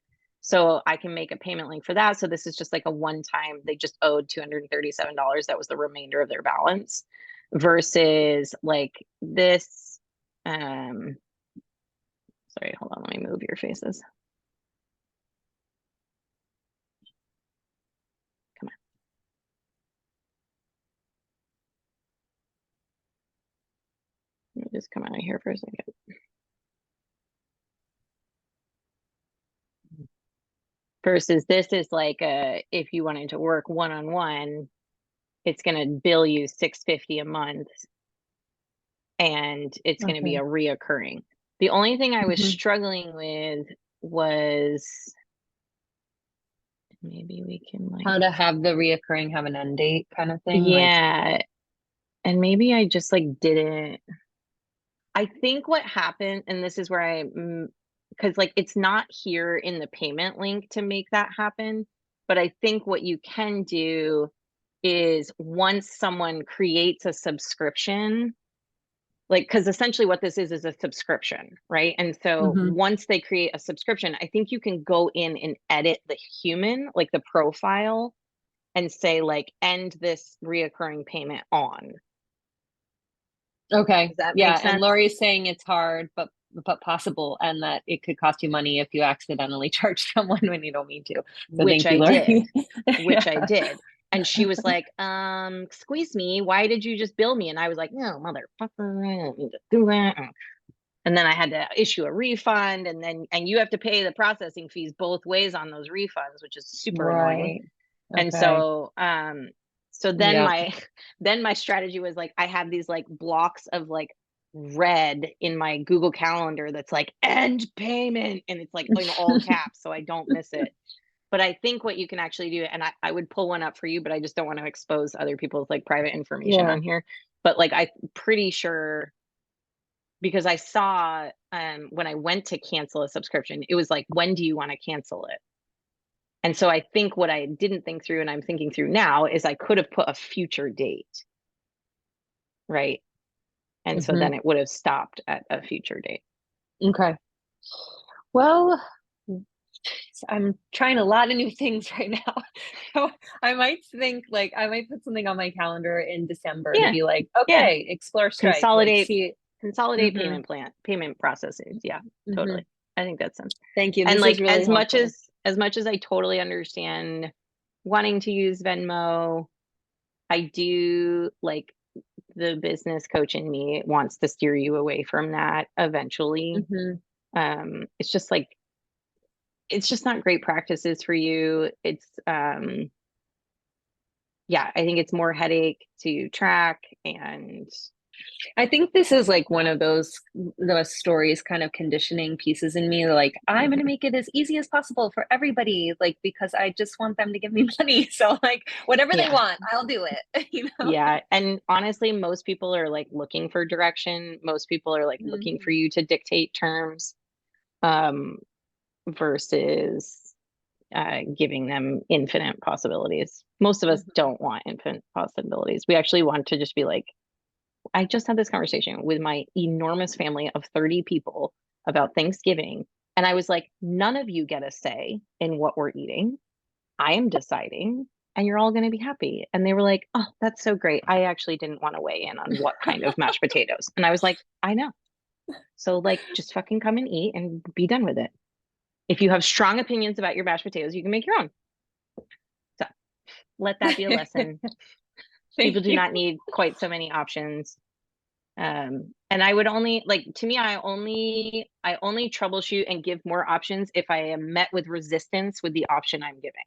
So I can make a payment link for that. So this is just like a one-time, they just owed $237. That was the remainder of their balance versus like this. Sorry, hold on, let me move your faces. Come on. Let me just come out of here for a second. Versus this is like if you wanted to work one-on-one, it's going to bill you $650 a month, and it's going to be a reoccurring. The only thing I was struggling with was, maybe we can like, How to have the reoccurring have an end date kind of thing. yeah, and maybe I just like didn't. I think what happened, and this is where because like it's not here in the payment link to make that happen, but I think what you can do is once someone creates a subscription, like, because essentially what this is a subscription, right? And so once they create a subscription, I think you can go in and edit the human, like the profile, and say like, end this reoccurring payment on. Okay. Does that Yeah. make sense? And Lori's saying it's hard, but possible, and that it could cost you money if you accidentally charge someone when you don't mean to. So Which thank you, I Lori. did. Which I did. And she was like, squeeze me, why did you just bill me? And I was like, no, motherfucker, I don't need to do that. And then I had to issue a refund, and you have to pay the processing fees both ways on those refunds, which is super annoying. And so so then my strategy was like, I have these like blocks of like red in my Google Calendar that's like end payment, and it's like in all caps so I don't miss it. But I think what you can actually do, and I would pull one up for you, but I just don't want to expose other people's like private information on here. But like I'm pretty sure, because I saw when I went to cancel a subscription, it was like, when do you want to cancel it? And so I think what I didn't think through, and I'm thinking through now, is I could have put a future date, right? And so then it would have stopped at a future date. Okay. Well, I'm trying a lot of new things right now. So I might think like I might put something on my calendar in December to be like, okay, explore Stripe. Consolidate payment processes. Yeah, totally. I think that's sense. Thank you. And this like is really as much as I totally understand wanting to use Venmo, I do like the business coach in me wants to steer you away from that eventually. It's just like, it's just not great practices for you. It's yeah, I think it's more headache to track. And I think this is like one of those stories kind of conditioning pieces in me, like I'm going to make it as easy as possible for everybody, like because I just want them to give me money, so like whatever they want, I'll do it, you know. Yeah, and honestly most people are like looking for direction. Most people are like looking for you to dictate terms versus giving them infinite possibilities. Most of us don't want infinite possibilities. We actually want to just be like, I just had this conversation with my enormous family of 30 people about Thanksgiving. And I was like, none of you get a say in what we're eating. I am deciding, and you're all going to be happy. And they were like, oh, that's so great. I actually didn't want to weigh in on what kind of mashed potatoes. And I was like, I know. So like, just fucking come and eat and be done with it. If you have strong opinions about your mashed potatoes, you can make your own. So let that be a lesson. People do not need quite so many options. And I would only like, to me, I only troubleshoot and give more options if I am met with resistance with the option I'm giving.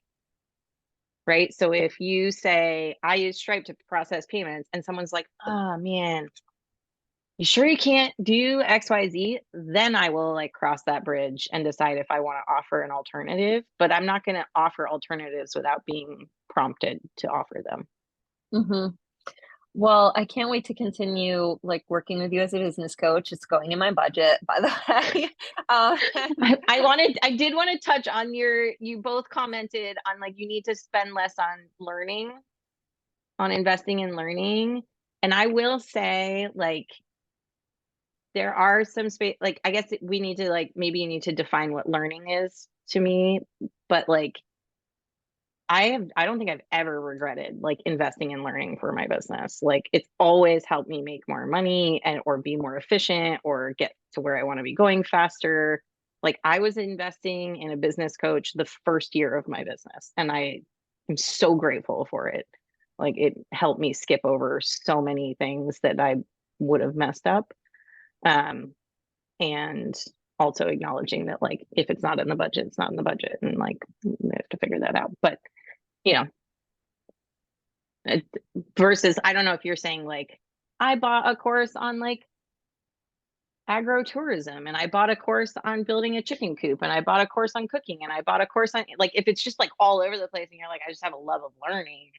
Right. So if you say I use Stripe to process payments and someone's like, oh man, you sure you can't do XYZ? Then I will like cross that bridge and decide if I want to offer an alternative, but I'm not going to offer alternatives without being prompted to offer them. Well, I can't wait to continue like working with you as a business coach. It's going in my budget, by the way. I did want to touch on you both commented on like, you need to spend less on learning, on investing in learning. And I will say, like, there are some space, like, I guess we need to, like, maybe you need to define what learning is to me, but like, I don't think I've ever regretted like investing in learning for my business. Like, it's always helped me make more money and or be more efficient or get to where I want to be going faster. Like, I was investing in a business coach the first year of my business, and I am so grateful for it. Like, it helped me skip over so many things that I would have messed up. And also acknowledging that, like, if it's not in the budget, it's not in the budget, and like, we have to figure that out. But you know, versus, I don't know if you're saying like, I bought a course on like agro-tourism, and I bought a course on building a chicken coop, and I bought a course on cooking, and I bought a course on, like, if it's just like all over the place and you're like, I just have a love of learning,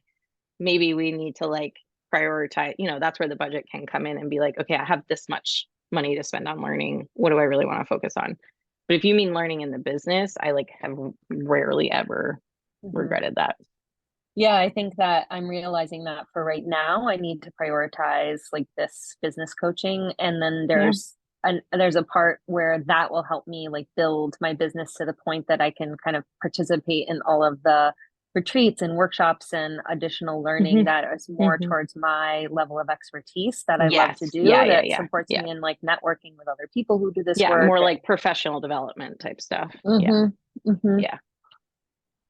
maybe we need to like prioritize, that's where the budget can come in and be like, okay, I have this much money to spend on learning. What do I really want to focus on? But if you mean learning in the business, I like have rarely ever regretted that. Yeah, I think that I'm realizing that for right now, I need to prioritize like this business coaching. And then there's a part where that will help me like build my business to the point that I can kind of participate in all of the retreats and workshops and additional learning that is more towards my level of expertise that I love to do, that supports me in like networking with other people who do this work. More like professional development type stuff.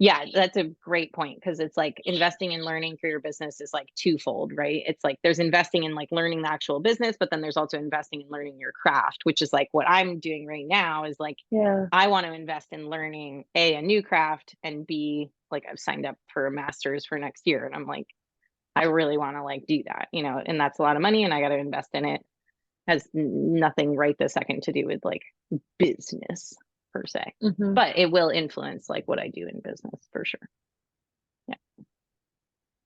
Yeah, that's a great point, because it's like investing in learning for your business is like twofold, right? It's like there's investing in like learning the actual business, but then there's also investing in learning your craft, which is like what I'm doing right now is like, I want to invest in learning a new craft, and B, like, I've signed up for a master's for next year, and I'm like, I really want to like do that, and that's a lot of money, and I got to invest in it. Has nothing right this second to do with like business per se, but it will influence like what I do in business for sure. Yeah.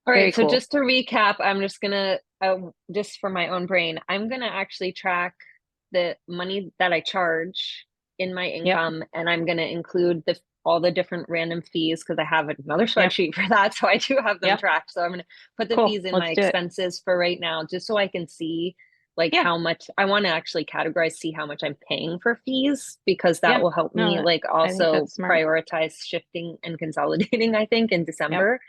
All right. So just to recap, I'm just gonna just for my own brain, I'm gonna actually track the money that I charge in my income, and I'm gonna include all the different random fees, because I have another spreadsheet for that, so I do have them tracked. So I'm gonna put the fees in my expenses for right now, just so I can see like how much I want to actually categorize, see how much I'm paying for fees, because that will help me like also prioritize shifting and consolidating, I think, in December.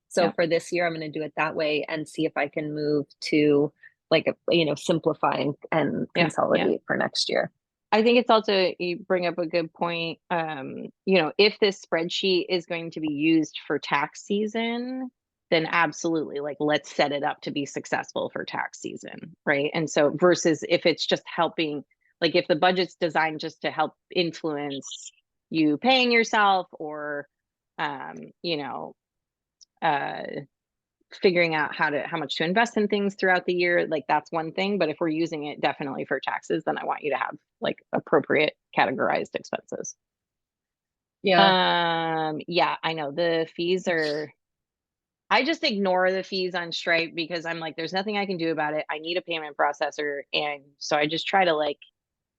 So for this year, I'm going to do it that way and see if I can move to like, simplify and consolidate for next year. I think it's also, you bring up a good point. If this spreadsheet is going to be used for tax season, then absolutely, like, let's set it up to be successful for tax season, right? And so versus if it's just helping, like if the budget's designed just to help influence you paying yourself or, figuring out how much to invest in things throughout the year, like that's one thing. But if we're using it definitely for taxes, then I want you to have like appropriate categorized expenses. I know the fees are, I just ignore the fees on Stripe because I'm like, there's nothing I can do about it. I need a payment processor. And so I just try to like,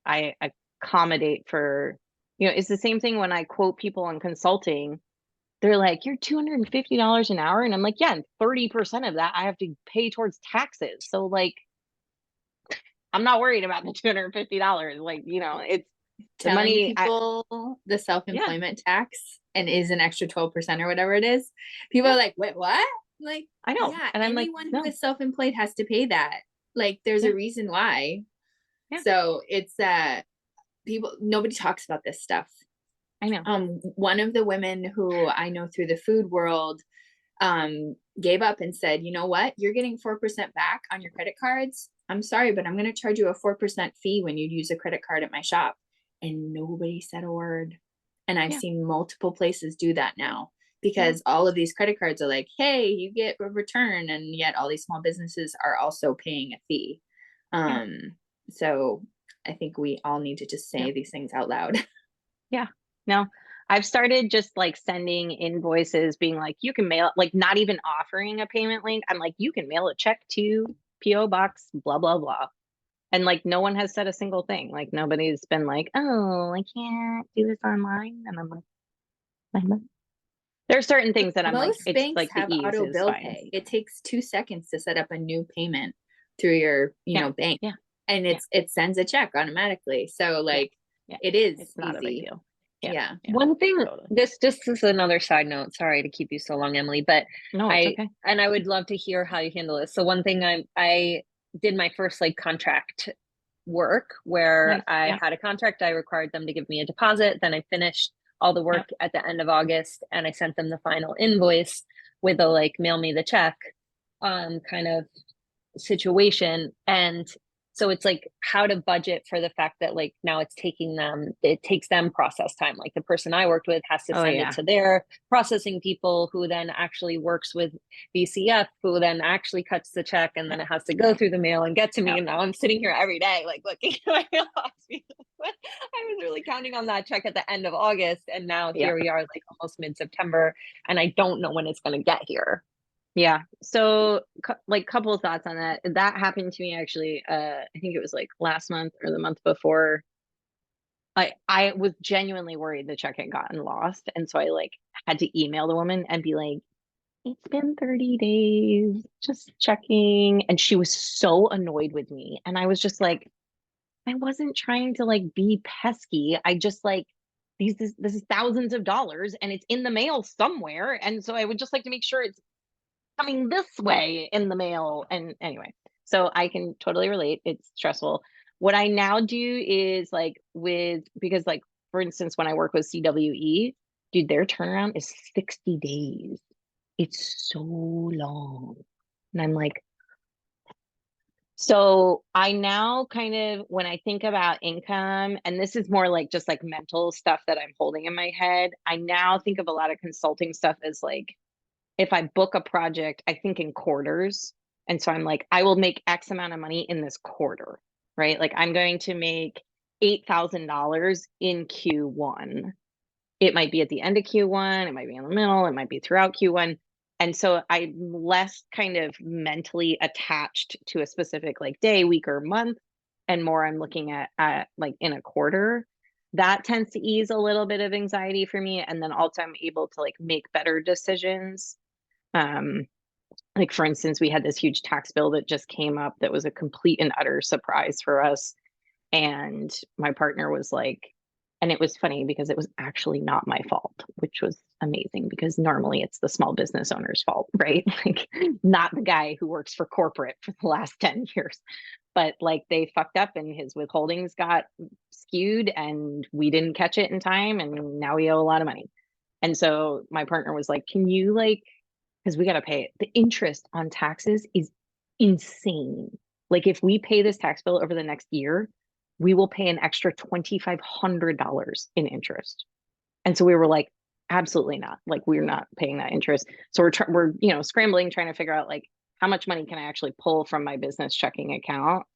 I accommodate for, it's the same thing when I quote people on consulting. They're like, you're $250 an hour. And I'm like, yeah, and 30% of that I have to pay towards taxes. So like, I'm not worried about the $250. Like, it's the telling money. People the self-employment tax and is an extra 12% or whatever it is. People are like, wait, what? Like, I know. Yeah, and I'm like, anyone who is self-employed has to pay that. Like, there's a reason why. So it's nobody talks about this stuff. I know. One of the women who I know through the food world gave up and said, you know what? You're getting 4% back on your credit cards. I'm sorry, but I'm going to charge you a 4% fee when you use a credit card at my shop. And nobody said a word. And I've seen multiple places do that now because all of these credit cards are like, hey, you get a return. And yet all these small businesses are also paying a fee. So I think we all need to just say these things out loud. No, I've started just like sending invoices being like, you can mail, like not even offering a payment link. I'm like, you can mail a check to PO box, blah, blah, blah. And like, no one has said a single thing. Like nobody's been like, oh, I can't do this online. And I'm like, there are certain things that I'm like, Most it's banks like the have ease auto is bill fine. pay. It takes 2 seconds to set up a new payment through your, you know, bank. Yeah. And it sends a check automatically. So like it is It's not a big easy. deal. Yeah. One thing, totally. this is another side note. Sorry to keep you so long, Emily, but No, it's okay. and I would love to hear how you handle this. So one thing I did my first like contract work where Nice. I Yeah. had a contract. I required them to give me a deposit. Then I finished all the work at the end of August, and I sent them the final invoice with a like mail me the check kind of situation. And so it's like how to budget for the fact that like now it takes them process time. Like the person I worked with has to send it to their processing people, who then actually works with BCF, who then actually cuts the check, and then it has to go through the mail and get to me. And now I'm sitting here every day like looking at my mailbox. I was really counting on that check at the end of August, and now here we are like almost mid-September, and I don't know when it's going to get here. Yeah. So like couple of thoughts on that. That happened to me actually. I think it was like last month or the month before. I was genuinely worried the check had gotten lost. And so I like had to email the woman and be like, it's been 30 days, just checking. And she was so annoyed with me. And I was just like, I wasn't trying to like be pesky. I just like, this is thousands of dollars and it's in the mail somewhere. And so I would just like to make sure it's coming this way in the mail. And anyway, so I can totally relate. It's stressful. What I now do is like because like, for instance, when I work with CWE, dude, their turnaround is 60 days. It's so long. And I'm like, so I now kind of, when I think about income, and this is more like just like mental stuff that I'm holding in my head, I now think of a lot of consulting stuff as like, if I book a project, I think in quarters. And so I'm like, I will make X amount of money in this quarter, right? Like I'm going to make $8,000 in Q1. It might be at the end of Q1, it might be in the middle, it might be throughout Q1. And so I'm less kind of mentally attached to a specific like day, week, or month, and more I'm looking at like in a quarter. That tends to ease a little bit of anxiety for me. And then also I'm able to like make better decisions. Like for instance, we had this huge tax bill that just came up that was a complete and utter surprise for us. And my partner was like, and it was funny because it was actually not my fault, which was amazing because normally it's the small business owner's fault, right? Like not the guy who works for corporate for the last 10 years. But like they fucked up and his withholdings got skewed and we didn't catch it in time and now we owe a lot of money. And so my partner was like, can you like, because we got to pay it. The interest on taxes is insane. Like if we pay this tax bill over the next year, we will pay an extra $2,500 in interest. And so we were like, absolutely not. Like we're not paying that interest. So we're scrambling, trying to figure out like how much money can I actually pull from my business checking account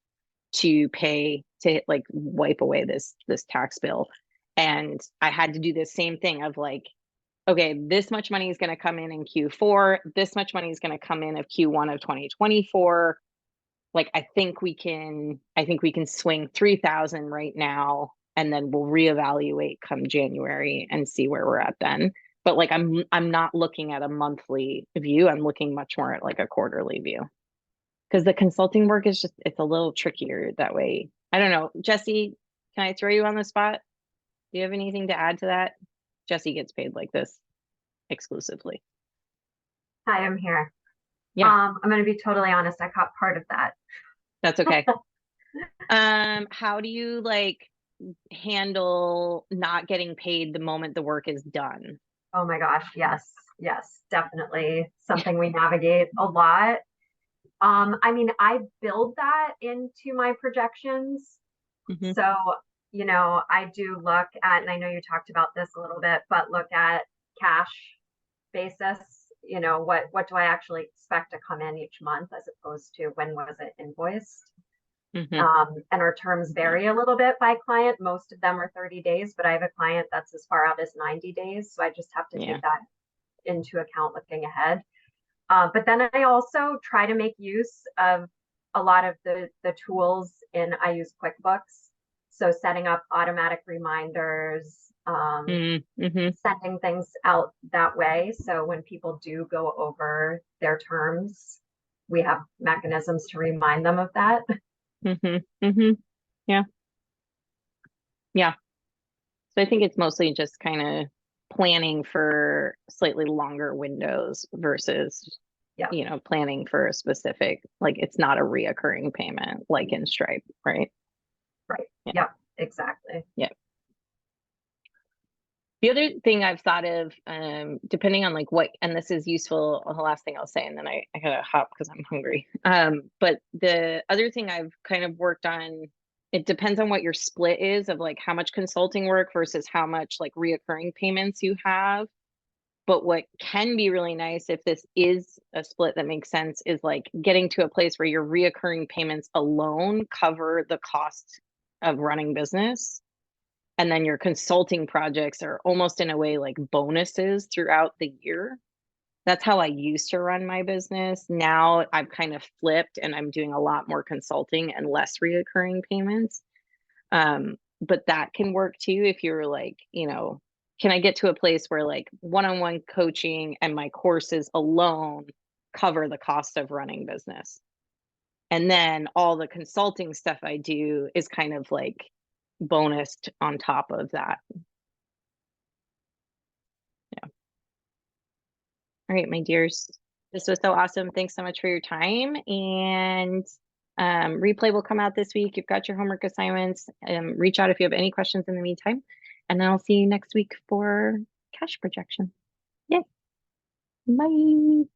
to pay to like wipe away this tax bill. And I had to do the same thing of like, okay, this much money is going to come in Q4. This much money is going to come in of Q1 of 2024. Like, I think we can swing 3,000 right now, and then we'll reevaluate come January and see where we're at then. But like, I'm not looking at a monthly view. I'm looking much more at like a quarterly view because the consulting work is it's a little trickier that way. I don't know. Jesse, can I throw you on the spot? Do you have anything to add to that? Jesse gets paid like this exclusively. Hi, I'm here. Yeah. I'm going to be totally honest. I caught part of that. That's okay. How do you like handle not getting paid the moment the work is done? Oh my gosh. Yes. Yes, definitely something we navigate a lot. I mean, I build that into my projections. Mhm. So, I do look at, and I know you talked about this a little bit, but look at cash basis, what do I actually expect to come in each month as opposed to when was it invoiced? Mhm. And our terms vary a little bit by client. Most of them are 30 days, but I have a client that's as far out as 90 days. So I just have to take that into account looking ahead. But then I also try to make use of a lot of the tools I use QuickBooks. So setting up automatic reminders, sending things out that way. So when people do go over their terms, we have mechanisms to remind them of that. Yeah. Yeah. So I think it's mostly just kind of planning for slightly longer windows versus, you know, planning for a specific, like it's not a reoccurring payment like in Stripe, right? Right. Yeah, exactly. Yeah. The other thing I've thought of, depending on like what, and this is useful, the last thing I'll say, and then I gotta hop because I'm hungry. But the other thing I've kind of worked on, it depends on what your split is of like how much consulting work versus how much like reoccurring payments you have. But what can be really nice if this is a split that makes sense is like getting to a place where your reoccurring payments alone cover the cost of running business. And then your consulting projects are almost in a way like bonuses throughout the year. That's how I used to run my business. Now I've kind of flipped and I'm doing a lot more consulting and less reoccurring payments. But that can work too if you're like, you know, can I get to a place where like one-on-one coaching and my courses alone cover the cost of running business? And then all the consulting stuff I do is kind of like bonused on top of that. Yeah. All right, my dears. This was so awesome. Thanks so much for your time. And replay will come out this week. You've got your homework assignments. Reach out if you have any questions in the meantime. And then I'll see you next week for cash projection. Yay. Bye.